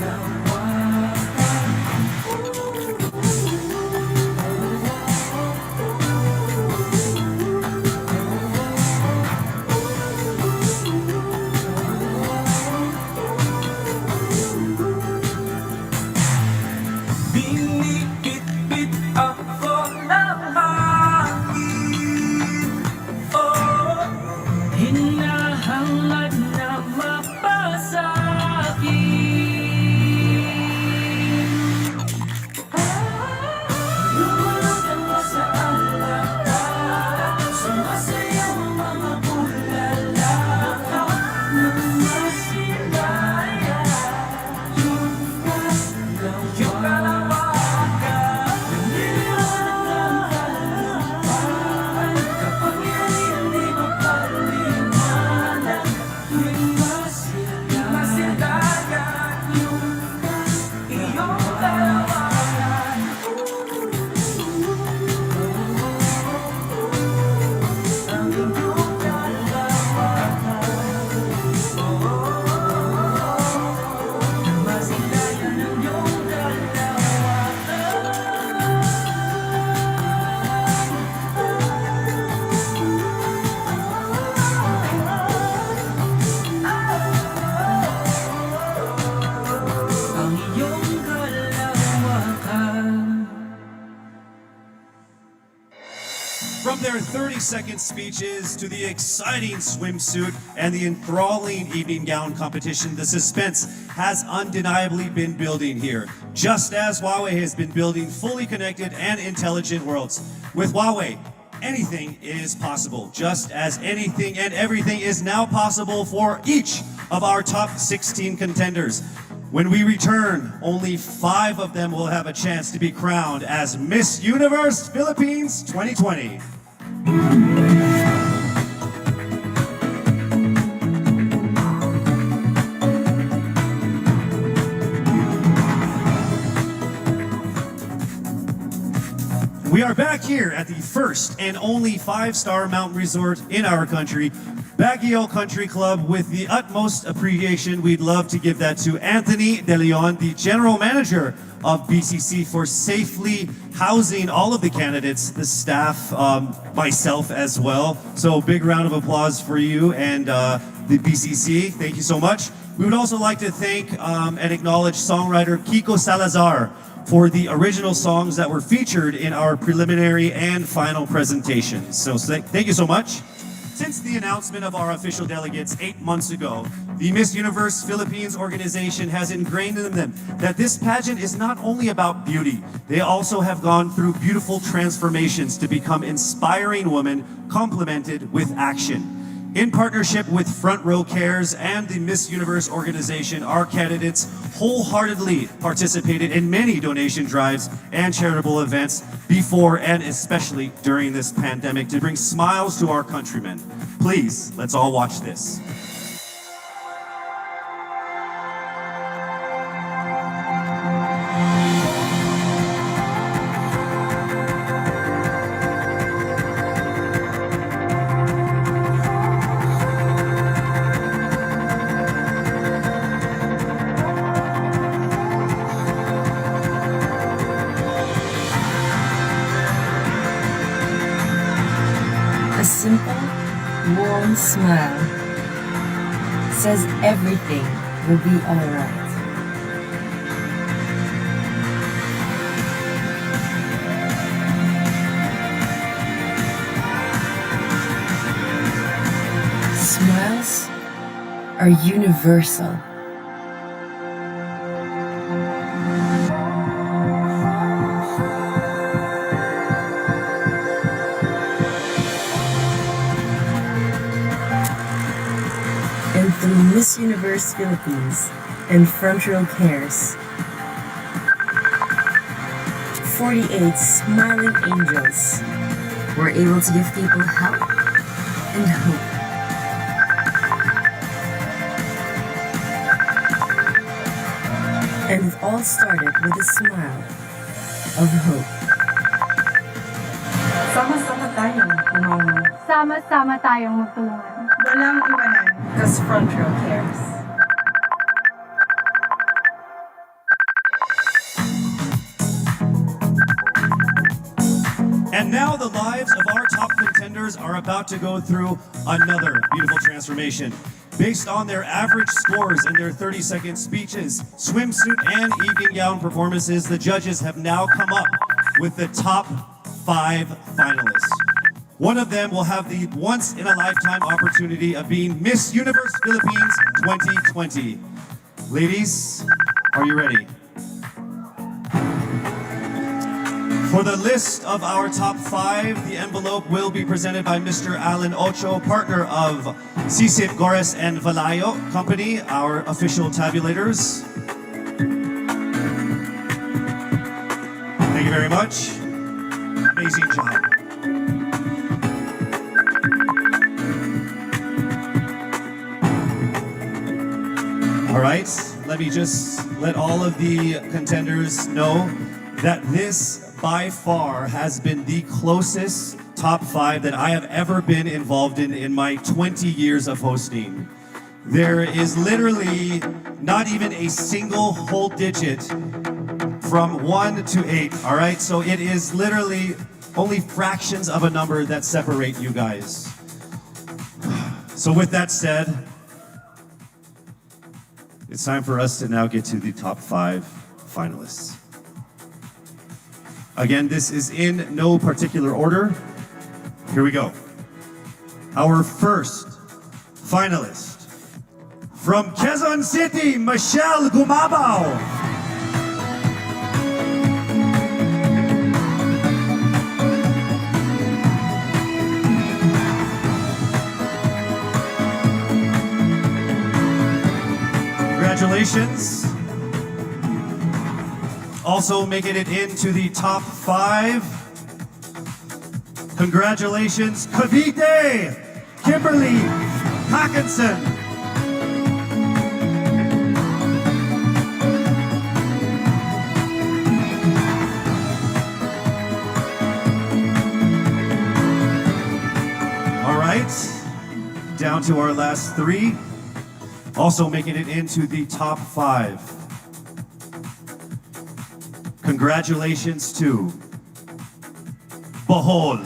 Speaker 1: From their 30-second speeches to the exciting swimsuit and the enthralling evening gown competition, the suspense has undeniably been building here, just as Huawei has been building fully connected and intelligent worlds. With Huawei, anything is possible, just as anything and everything is now possible for each of our top 16 contenders. When we return, only 5 of them will have a chance to be crowned as Miss Universe Philippines 2020. We are back here at the first and only 5-star mountain resort in our country, Baguio Country Club. With the utmost appreciation, we'd love to give that to Anthony De Leon, the General Manager of BCC, for safely housing all of the candidates, the staff, myself as well. So big round of applause for you and the BCC. Thank you so much. We would also like to thank and acknowledge songwriter Kiko Salazar for the original songs that were featured in our preliminary and final presentations. So thank you so much. Since the announcement of our official delegates 8 months ago, the Miss Universe Philippines organization has ingrained in them that this pageant is not only about beauty. They also have gone through beautiful transformations to become inspiring women complemented with action. In partnership with Front Row Cares and the Miss Universe organization, our candidates wholeheartedly participated in many donation drives and charitable events before and especially during this pandemic to bring smiles to our countrymen. Please, let's all watch this.
Speaker 15: A simple, warm smile says everything will be alright. Smiles are universal. And through Miss Universe Philippines and Front Row Cares, 48 smiling angels were able to give people help and hope. And it all started with a smile of hope.
Speaker 3: Sama-sama tayong umangon.
Speaker 18: Sama-sama tayong magtulungan.
Speaker 3: Walang iwanan. Because Front Row Cares.
Speaker 1: And now the lives of our top contenders are about to go through another beautiful transformation. Based on their average scores in their 30-second speeches, swimsuit, and evening gown performances, the judges have now come up with the top 5 finalists. One of them will have the once-in-a-lifetime opportunity of being Miss Universe Philippines 2020. Ladies, are you ready? For the list of our top 5, the envelope will be presented by Mr. Alan Ocho, partner of Sisip Gores and Valayo Company, our official tabulators. Thank you very much. Amazing job. All right, let me just let all of the contenders know that this by far has been the closest top 5 that I have ever been involved in my 20 years of hosting. There is literally not even a single whole digit from 1 to 8, all right? So it is literally only fractions of a number that separate you guys. So with that said, it's time for us to now get to the top 5 finalists. Again, this is in no particular order. Here we go. Our first finalist from Quezon City, Michelle Gumabao. Congratulations. Also making it into the top 5. Congratulations, Cavite, Kimberly Hackinson. All right, down to our last 3. Also making it into the top 5. Congratulations to Bohol.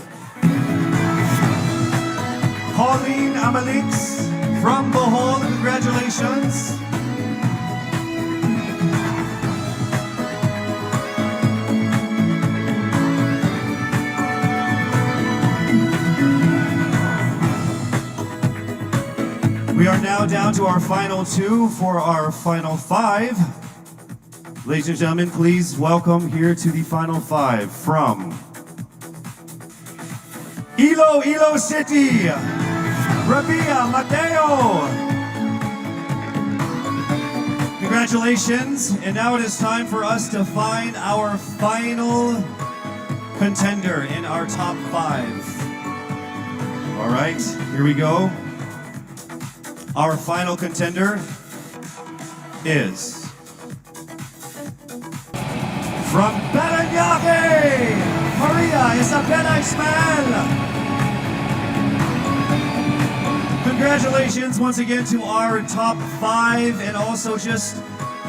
Speaker 1: Pauline Amalix from Bohol, congratulations. We are now down to our final 2 for our final 5. Ladies and gentlemen, please welcome here to the final 5 from Iloilo City, Rabia Mateo. Congratulations, and now it is time for us to find our final contender in our top 5. All right, here we go. Our final contender is from Parañaque, Maria Isabella Ismael. Congratulations once again to our top 5, and also just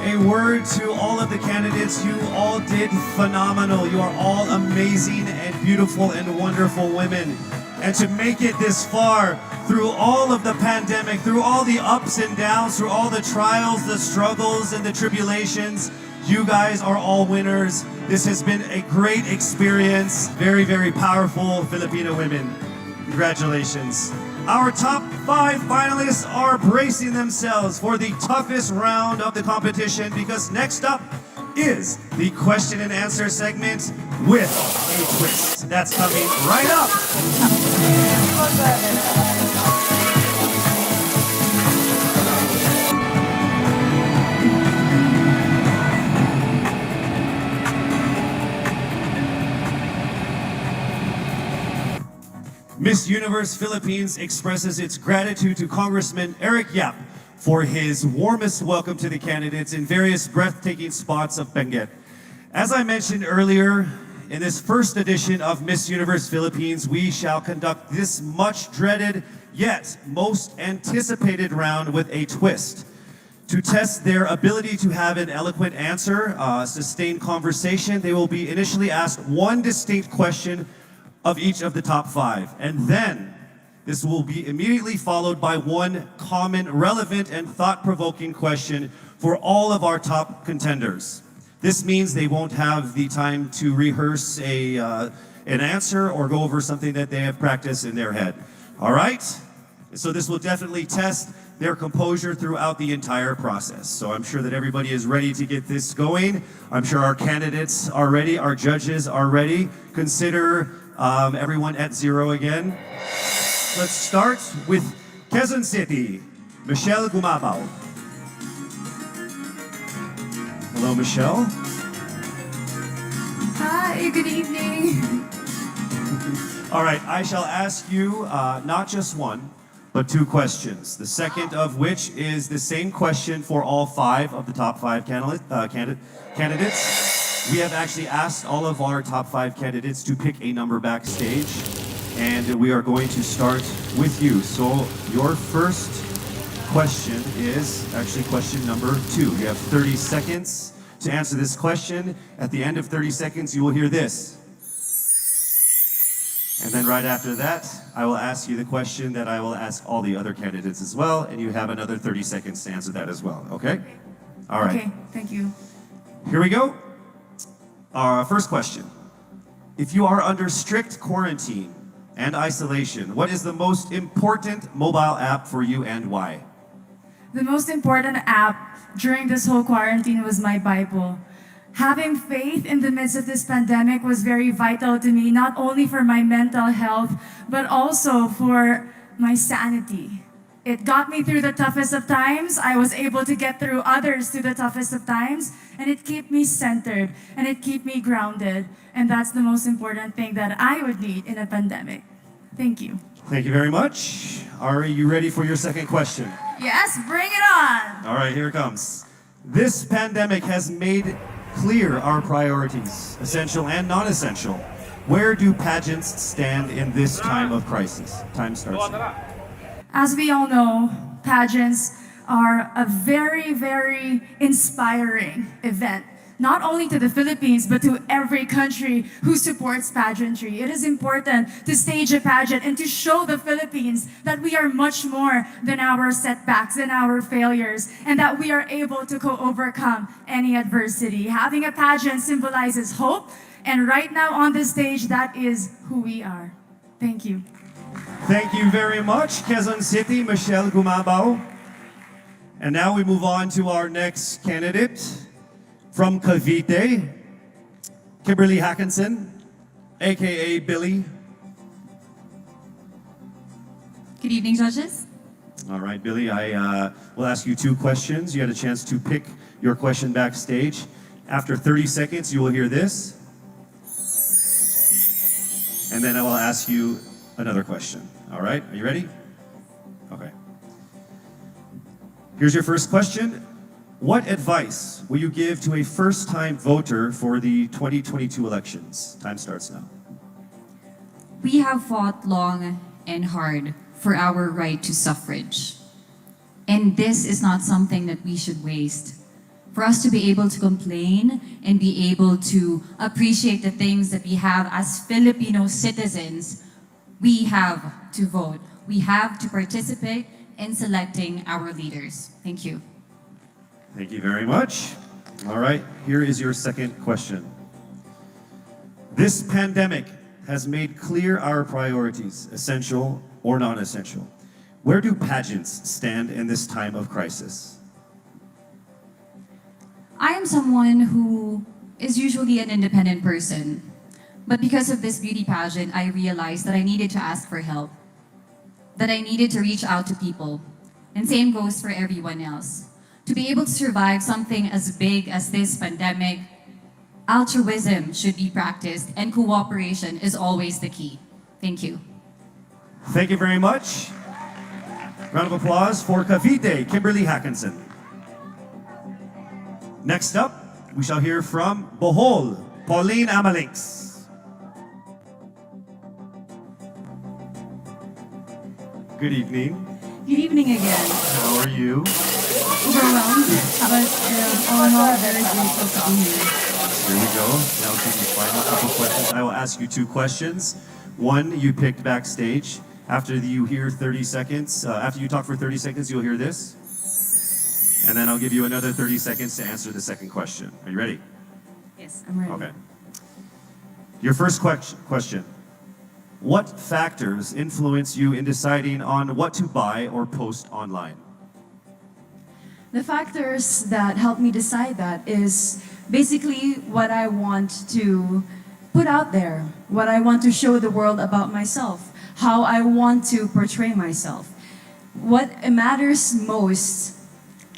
Speaker 1: a word to all of the candidates. You all did phenomenal. You are all amazing and beautiful and wonderful women. And to make it this far through all of the pandemic, through all the ups and downs, through all the trials, the struggles, and the tribulations, you guys are all winners. This has been a great experience. Very, very powerful Filipino women. Congratulations. Our top 5 finalists are bracing themselves for the toughest round of the competition, because next up is the question and answer segment with a twist. That's coming right up. Miss Universe Philippines expresses its gratitude to Congressman Eric Yap for his warmest welcome to the candidates in various breathtaking spots of Benguet. As I mentioned earlier, in this first edition of Miss Universe Philippines, we shall conduct this much dreaded yet most anticipated round with a twist. To test their ability to have an eloquent answer, sustained conversation, they will be initially asked one distinct question of each of the top 5. And then this will be immediately followed by one common, relevant, and thought-provoking question for all of our top contenders. This means they won't have the time to rehearse an answer or go over something that they have practiced in their head. All right? So this will definitely test their composure throughout the entire process. So I'm sure that everybody is ready to get this going. I'm sure our candidates are ready, our judges are ready. Consider everyone at 0 again. Let's start with Quezon City, Michelle Gumabao. Hello, Michelle.
Speaker 11: Hi, good evening.
Speaker 1: All right, I shall ask you not just one, but 2 questions. The second of which is the same question for all 5 of the top 5 candidates. We have actually asked all of our top 5 candidates to pick a number backstage, and we are going to start with you. So your first question is actually question number 2. You have 30 seconds to answer this question. At the end of 30 seconds, you will hear this. And then right after that, I will ask you the question that I will ask all the other candidates as well, and you have another 30 seconds to answer that as well, okay? All right.
Speaker 11: Okay, thank you.
Speaker 1: Here we go. Our first question. If you are under strict quarantine and isolation, what is the most important mobile app for you and why?
Speaker 11: The most important app during this whole quarantine was my Bible. Having faith in the midst of this pandemic was very vital to me, not only for my mental health, but also for my sanity. It got me through the toughest of times. I was able to get through others through the toughest of times, and it kept me centered, and it kept me grounded. And that's the most important thing that I would need in a pandemic. Thank you.
Speaker 1: Thank you very much. Ari, you ready for your second question?
Speaker 11: Yes, bring it on.
Speaker 1: All right, here it comes. This pandemic has made clear our priorities, essential and non-essential. Where do pageants stand in this time of crisis? Time starts now.
Speaker 11: As we all know, pageants are a very, very inspiring event, not only to the Philippines, but to every country who supports pageantry. It is important to stage a pageant and to show the Philippines that we are much more than our setbacks and our failures, and that we are able to overcome any adversity. Having a pageant symbolizes hope, and right now on the stage, that is who we are. Thank you.
Speaker 1: Thank you very much, Quezon City, Michelle Gumabao. And now we move on to our next candidate from Cavite, Kimberly Hackinson, aka Billy.
Speaker 4: Good evening, judges.
Speaker 1: All right, Billy, I will ask you 2 questions. You had a chance to pick your question backstage. After 30 seconds, you will hear this. And then I will ask you another question. All right, are you ready? Okay. Here's your first question. What advice will you give to a first-time voter for the 2022 elections? Time starts now.
Speaker 19: We have fought long and hard for our right to suffrage. And this is not something that we should waste. For us to be able to complain and be able to appreciate the things that we have as Filipino citizens, we have to vote. We have to participate in selecting our leaders. Thank you.
Speaker 1: Thank you very much. All right, here is your second question. This pandemic has made clear our priorities, essential or non-essential. Where do pageants stand in this time of crisis?
Speaker 19: I am someone who is usually an independent person. But because of this beauty pageant, I realized that I needed to ask for help, that I needed to reach out to people. And same goes for everyone else. To be able to survive something as big as this pandemic, altruism should be practiced and cooperation is always the key. Thank you.
Speaker 1: Thank you very much. Round of applause for Cavite, Kimberly Hackinson. Next up, we shall hear from Bohol, Pauline Amalix. Good evening.
Speaker 4: Good evening again.
Speaker 1: How are you?
Speaker 4: Overwhelmed, but all in all, very grateful to be here.
Speaker 1: Here we go. Now to the final couple questions. I will ask you 2 questions. One you picked backstage. After you hear 30 seconds, after you talk for 30 seconds, you'll hear this. And then I'll give you another 30 seconds to answer the second question. Are you ready?
Speaker 4: Yes, I'm ready.
Speaker 1: Okay. Your first question. What factors influence you in deciding on what to buy or post online?
Speaker 4: The factors that help me decide that is basically what I want to put out there, what I want to show the world about myself, how I want to portray myself. What matters most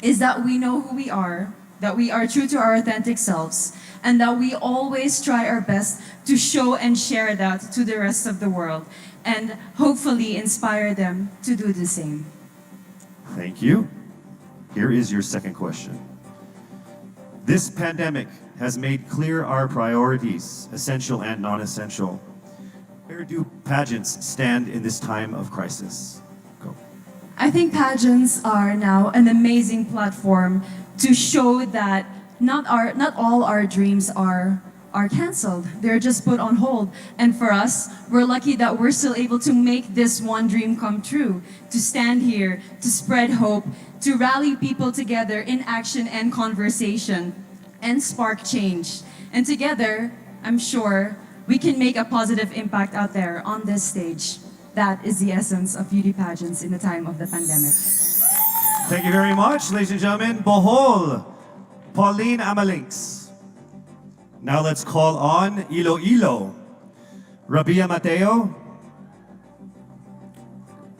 Speaker 4: is that we know who we are, that we are true to our authentic selves, and that we always try our best to show and share that to the rest of the world, and hopefully inspire them to do the same.
Speaker 1: Thank you. Here is your second question. This pandemic has made clear our priorities, essential and non-essential. Where do pageants stand in this time of crisis? Go.
Speaker 4: I think pageants are now an amazing platform to show that not all our dreams are canceled. They're just put on hold. And for us, we're lucky that we're still able to make this one dream come true, to stand here, to spread hope, to rally people together in action and conversation, and spark change. And together, I'm sure,
Speaker 13: we can make a positive impact out there on this stage. That is the essence of beauty pageants in the time of the pandemic.
Speaker 1: Thank you very much, ladies and gentlemen. Bohol, Pauline Amalinks. Now let's call on Iloilo, Rabia Mateo.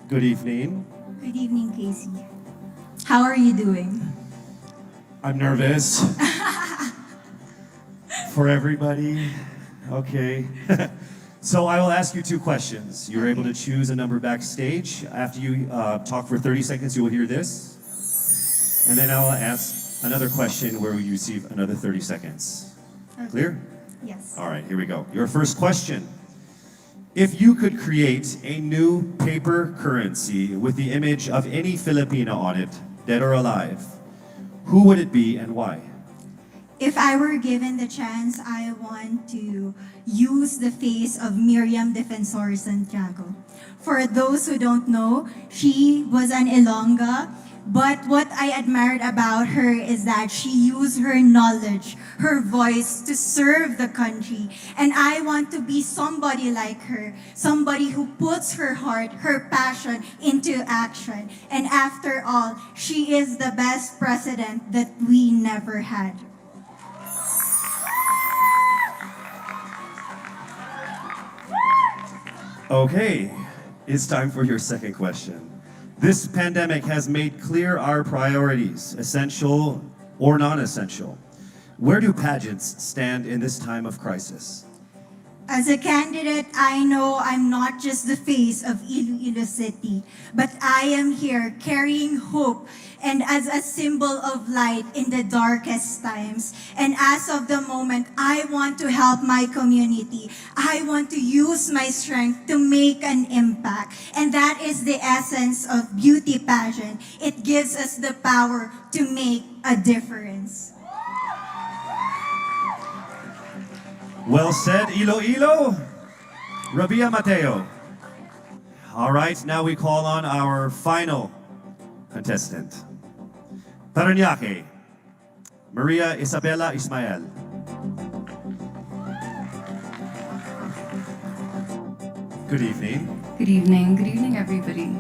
Speaker 1: Good evening.
Speaker 6: Good evening, Casey. How are you doing?
Speaker 1: I'm nervous. For everybody. Okay. So I will ask you two questions. You're able to choose a number backstage. After you talk for 30 seconds, you will hear this. And then I will ask another question where you receive another 30 seconds. Clear?
Speaker 6: Yes.
Speaker 1: All right, here we go. Your first question. If you could create a new paper currency with the image of any Filipino on it, dead or alive, who would it be and why?
Speaker 6: If I were given the chance, I want to use the face of Miriam Defensor Santiago. For those who don't know, she was an Ilongga, but what I admired about her is that she used her knowledge, her voice to serve the country. And I want to be somebody like her, somebody who puts her heart, her passion into action. And after all, she is the best president that we never had.
Speaker 1: Okay, it's time for your second question. This pandemic has made clear our priorities, essential or non-essential. Where do pageants stand in this time of crisis?
Speaker 6: As a candidate, I know I'm not just the face of Iloilo City, but I am here carrying hope and as a symbol of light in the darkest times. And as of the moment, I want to help my community. I want to use my strength to make an impact. And that is the essence of beauty pageant. It gives us the power to make a difference.
Speaker 1: Well said, Iloilo. Rabia Mateo. All right, now we call on our final contestant. Parañaque, Maria Isabella Ismael. Good evening.
Speaker 14: Good evening. Good evening, everybody.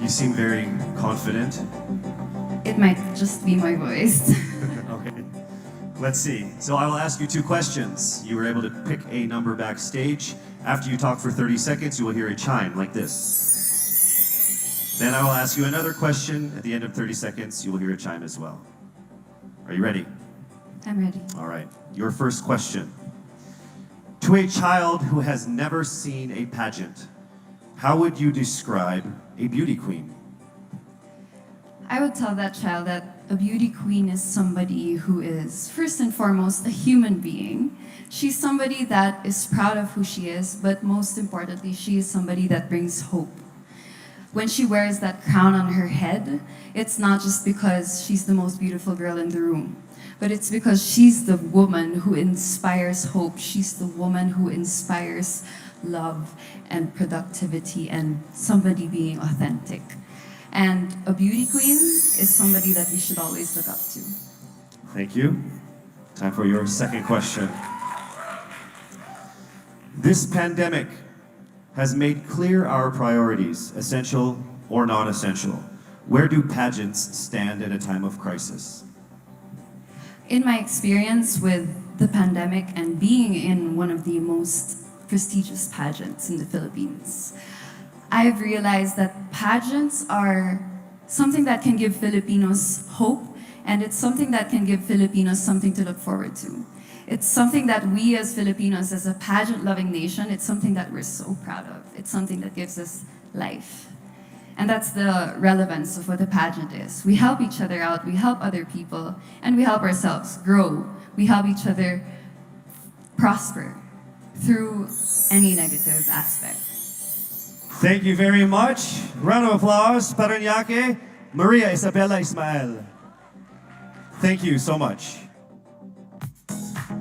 Speaker 1: You seem very confident.
Speaker 14: It might just be my voice.
Speaker 1: Okay. Let's see. So I will ask you two questions. You were able to pick a number backstage. After you talk for 30 seconds, you will hear a chime like this. Then I will ask you another question. At the end of 30 seconds, you will hear a chime as well. Are you ready?
Speaker 14: I'm ready.
Speaker 1: All right. Your first question. To a child who has never seen a pageant, how would you describe a beauty queen?
Speaker 14: I would tell that child that a beauty queen is somebody who is, first and foremost, a human being. She's somebody that is proud of who she is, but most importantly, she is somebody that brings hope. When she wears that crown on her head, it's not just because she's the most beautiful girl in the room, but it's because she's the woman who inspires hope. She's the woman who inspires love and productivity and somebody being authentic. And a beauty queen is somebody that we should always look up to.
Speaker 1: Thank you. Time for your second question. This pandemic has made clear our priorities, essential or non-essential. Where do pageants stand at a time of crisis?
Speaker 14: In my experience with the pandemic and being in one of the most prestigious pageants in the Philippines, I've realized that pageants are something that can give Filipinos hope, and it's something that can give Filipinos something to look forward to. It's something that we as Filipinos, as a pageant-loving nation, it's something that we're so proud of. It's something that gives us life. And that's the relevance of what a pageant is. We help each other out, we help other people, and we help ourselves grow. We help each other prosper through any negative aspect.
Speaker 1: Thank you very much. Round of applause, Parañaque, Maria Isabella Ismael. Thank you so much.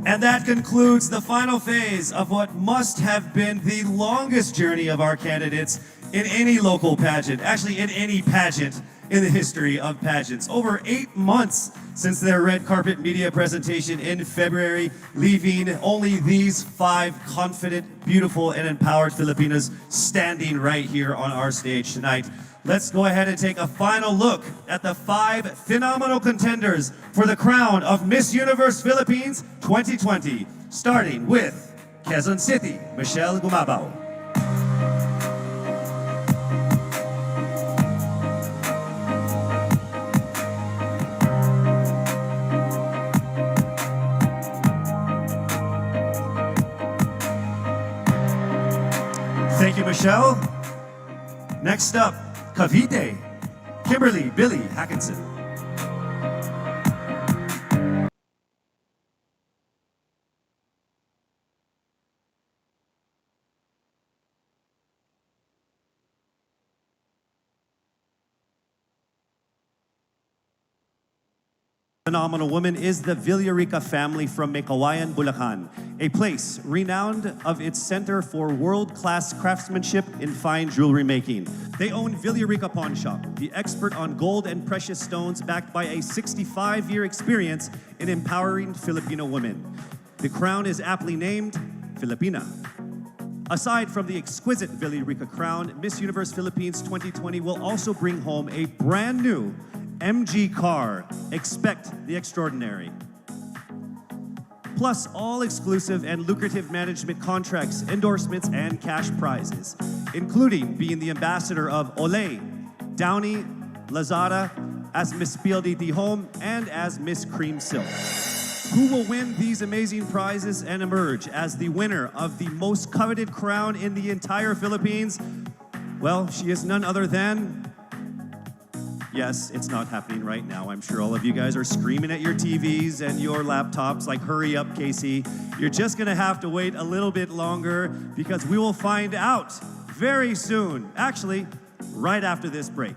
Speaker 1: And that concludes the final phase of what must have been the longest journey of our candidates in any local pageant, actually in any pageant in the history of pageants. Over 8 months since their red carpet media presentation in February, leaving only these 5 confident, beautiful, and empowered Filipinas standing right here on our stage tonight. Let's go ahead and take a final look at the 5 phenomenal contenders for the crown of Miss Universe Philippines 2020, starting with Quezon City, Michelle Gumabao. Thank you, Michelle. Next up, Cavite, Kimberly Billy Hackinson. Phenomenal woman is the Villarica family from Mekawayan, Bulacan, a place renowned of its center for world-class craftsmanship in fine jewelry making. They own Villarica Pawn Shop, the expert on gold and precious stones backed by a 65-year experience in empowering Filipino women. The crown is aptly named Filipina. Aside from the exquisite Villarica crown, Miss Universe Philippines 2020 will also bring home a brand new MG car. Expect the extraordinary. Plus all exclusive and lucrative management contracts, endorsements, and cash prizes, including being the ambassador of Olay, Downy, Lazada, as Miss PLDT Home, and as Miss Cream Silk. Who will win these amazing prizes and emerge as the winner of the most coveted crown in the entire Philippines? Well, she is none other than... Yes, it's not happening right now. I'm sure all of you guys are screaming at your TVs and your laptops like, hurry up, Casey. You're just gonna have to wait a little bit longer because we will find out very soon. Actually, right after this break.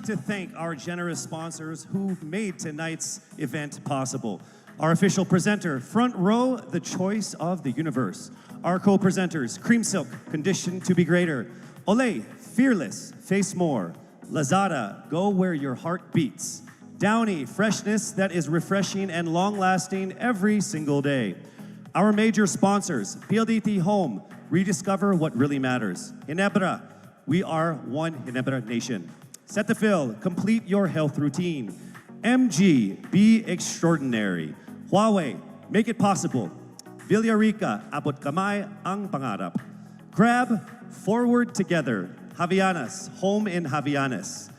Speaker 1: To thank our generous sponsors who made tonight's event possible. Our official presenter, Front Row, the choice of the universe. Our co-presenters, Cream Silk, Conditioned to be Greater. Olay, Fearless, Face More. Lazada, Go Where Your Heart Beats. Downy, Freshness that is refreshing and long-lasting every single day. Our major sponsors, PLDT Home, rediscover what really matters. Ginebra, we are one Ginebra nation. Cetaphil, complete your health routine. MG, be extraordinary. Huawei, make it possible. Villarica, abot kamay ang pangarap. Grab, forward together. Javianas, home in Javianes.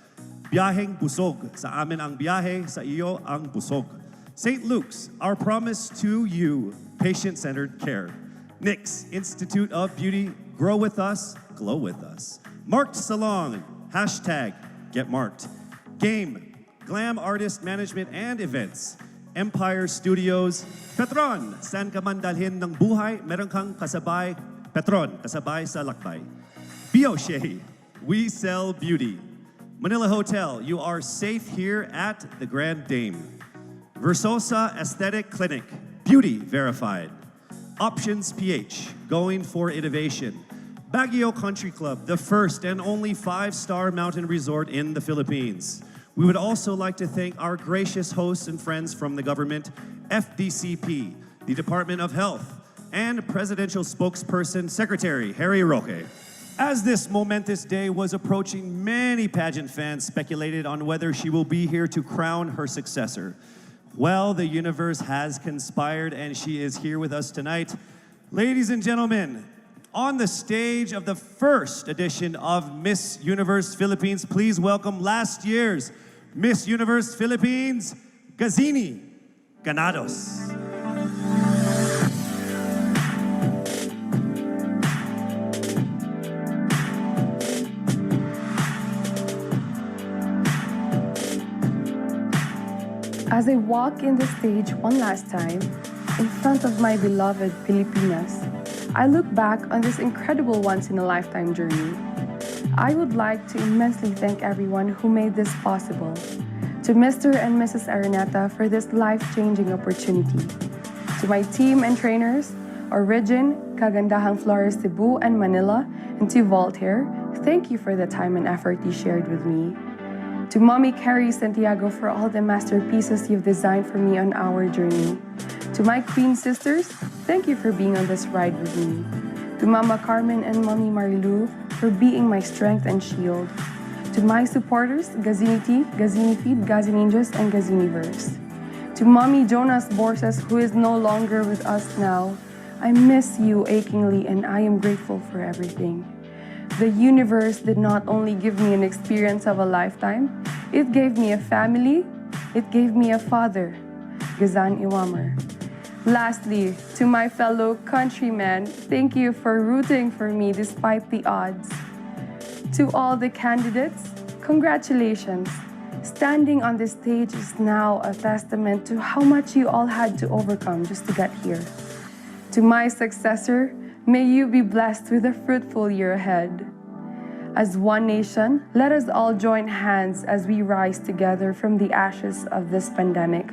Speaker 1: Biyaheng busog, sa amin ang biyahe, sa iyo ang busog. St. Luke's, our promise to you, patient-centered care. NYX, Institute of Beauty, grow with us, glow with us. Marked Salon, hashtag, Get Marked. Game, Glam Artist Management and Events. Empire Studios. Petron, saan ka man dalhin ng buhay, meron kang kasabay. Petron, kasabay sa lakbay. Bioshea, we sell beauty. Manila Hotel, you are safe here at the Grand Dame. Versosa Aesthetic Clinic, beauty verified. Options PH, going for innovation. Baguio Country Club, the first and only 5-star mountain resort in the Philippines. We would also like to thank our gracious hosts and friends from the government, FDCP, the Department of Health, and Presidential Spokesperson Secretary Harry Roque. As this momentous day was approaching, many pageant fans speculated on whether she will be here to crown her successor. Well, the universe has conspired and she is here with us tonight. Ladies and gentlemen, on the stage of the first edition of Miss Universe Philippines, please welcome last year's Miss Universe Philippines, Gazini Ganados.
Speaker 20: As I walk in the stage one last time, in front of my beloved Filipinas, I look back on this incredible once-in-a-lifetime journey. I would like to immensely thank everyone who made this possible. To Mr. and Mrs. Araneta for this life-changing opportunity. To my team and trainers, Origin, Kagandahang Flores Cebu and Manila, and to Voltaire, thank you for the time and effort you shared with me. To Mommy Carrie Santiago for all the masterpieces you've designed for me on our journey. To my Queen sisters, thank you for being on this ride with me. To Mama Carmen and Mommy Marilu for being my strength and shield. To my supporters, Gazinity, Gazinifeed, Gazininjas, and Gaziniverse. To Mommy Jonas Borses, who is no longer with us now, I miss you achingly and I am grateful for everything. The universe did not only give me an experience of a lifetime, it gave me a family, it gave me a father, Gazan Iwamer. Lastly, to my fellow countrymen, thank you for rooting for me despite the odds. To all the candidates, congratulations. Standing on this stage is now a testament to how much you all had to overcome just to get here. To my successor, may you be blessed with a fruitful year ahead. As one nation, let us all join hands as we rise together from the ashes of this pandemic.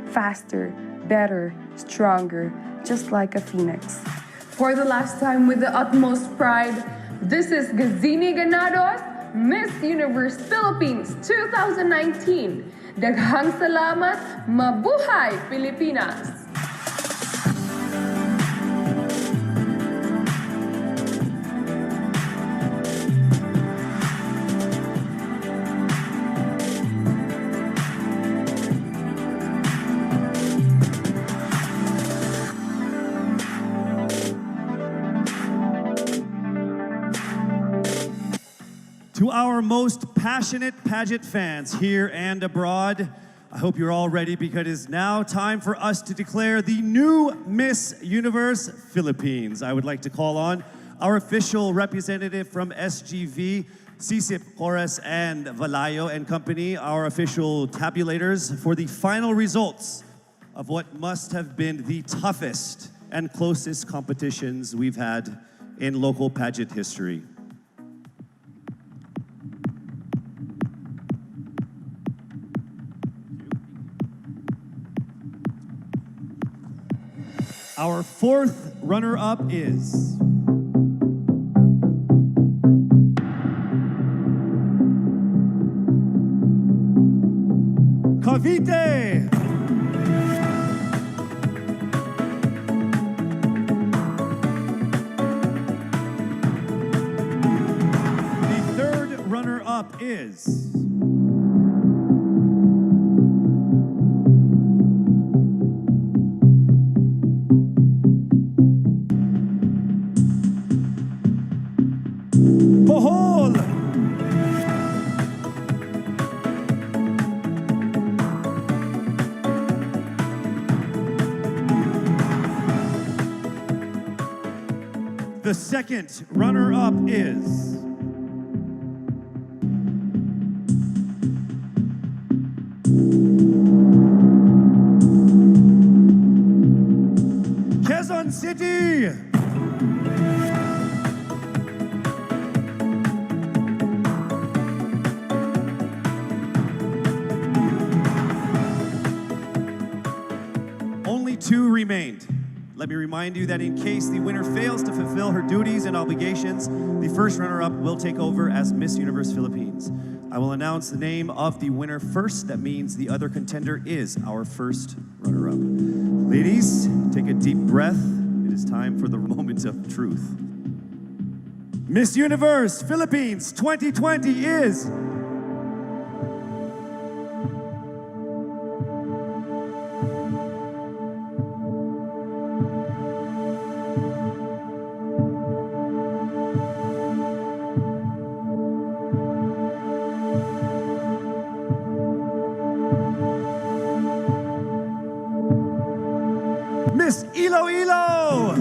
Speaker 20: Faster, better, stronger, just like a phoenix. For the last time, with the utmost pride, this is Gazini Ganados, Miss Universe Philippines 2019. Daghang salamat, mabuhay Pilipinas!
Speaker 1: To our most passionate pageant fans here and abroad, I hope you're all ready because it is now time for us to declare the new Miss Universe Philippines. I would like to call on our official representative from SGV, Sisip Corres and Valayo and Company, our official tabulators for the final results of what must have been the toughest and closest competitions we've had in local pageant history. Our fourth runner-up is Cavite. The third runner-up is Bohol. The second runner-up is Quezon City. Only two remained. Let me remind you that in case the winner fails to fulfill her duties and obligations, the first runner-up will take over as Miss Universe Philippines. I will announce the name of the winner first. That means the other contender is our first runner-up. Ladies, take a deep breath. It is time for the moment of truth. Miss Universe Philippines 2020 is Miss Iloilo.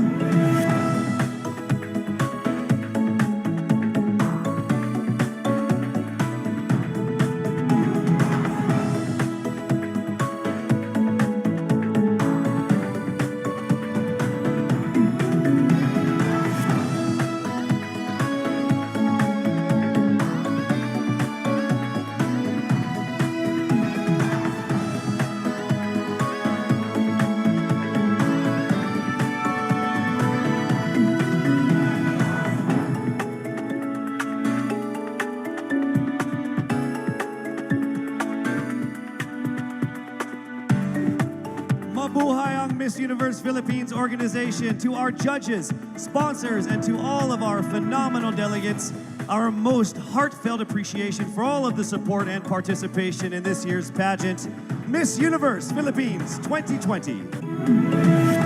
Speaker 1: Universe Philippines organization, to our judges, sponsors, and to all of our phenomenal delegates, our most heartfelt appreciation for all of the support and participation in this year's pageant, Miss Universe Philippines 2020.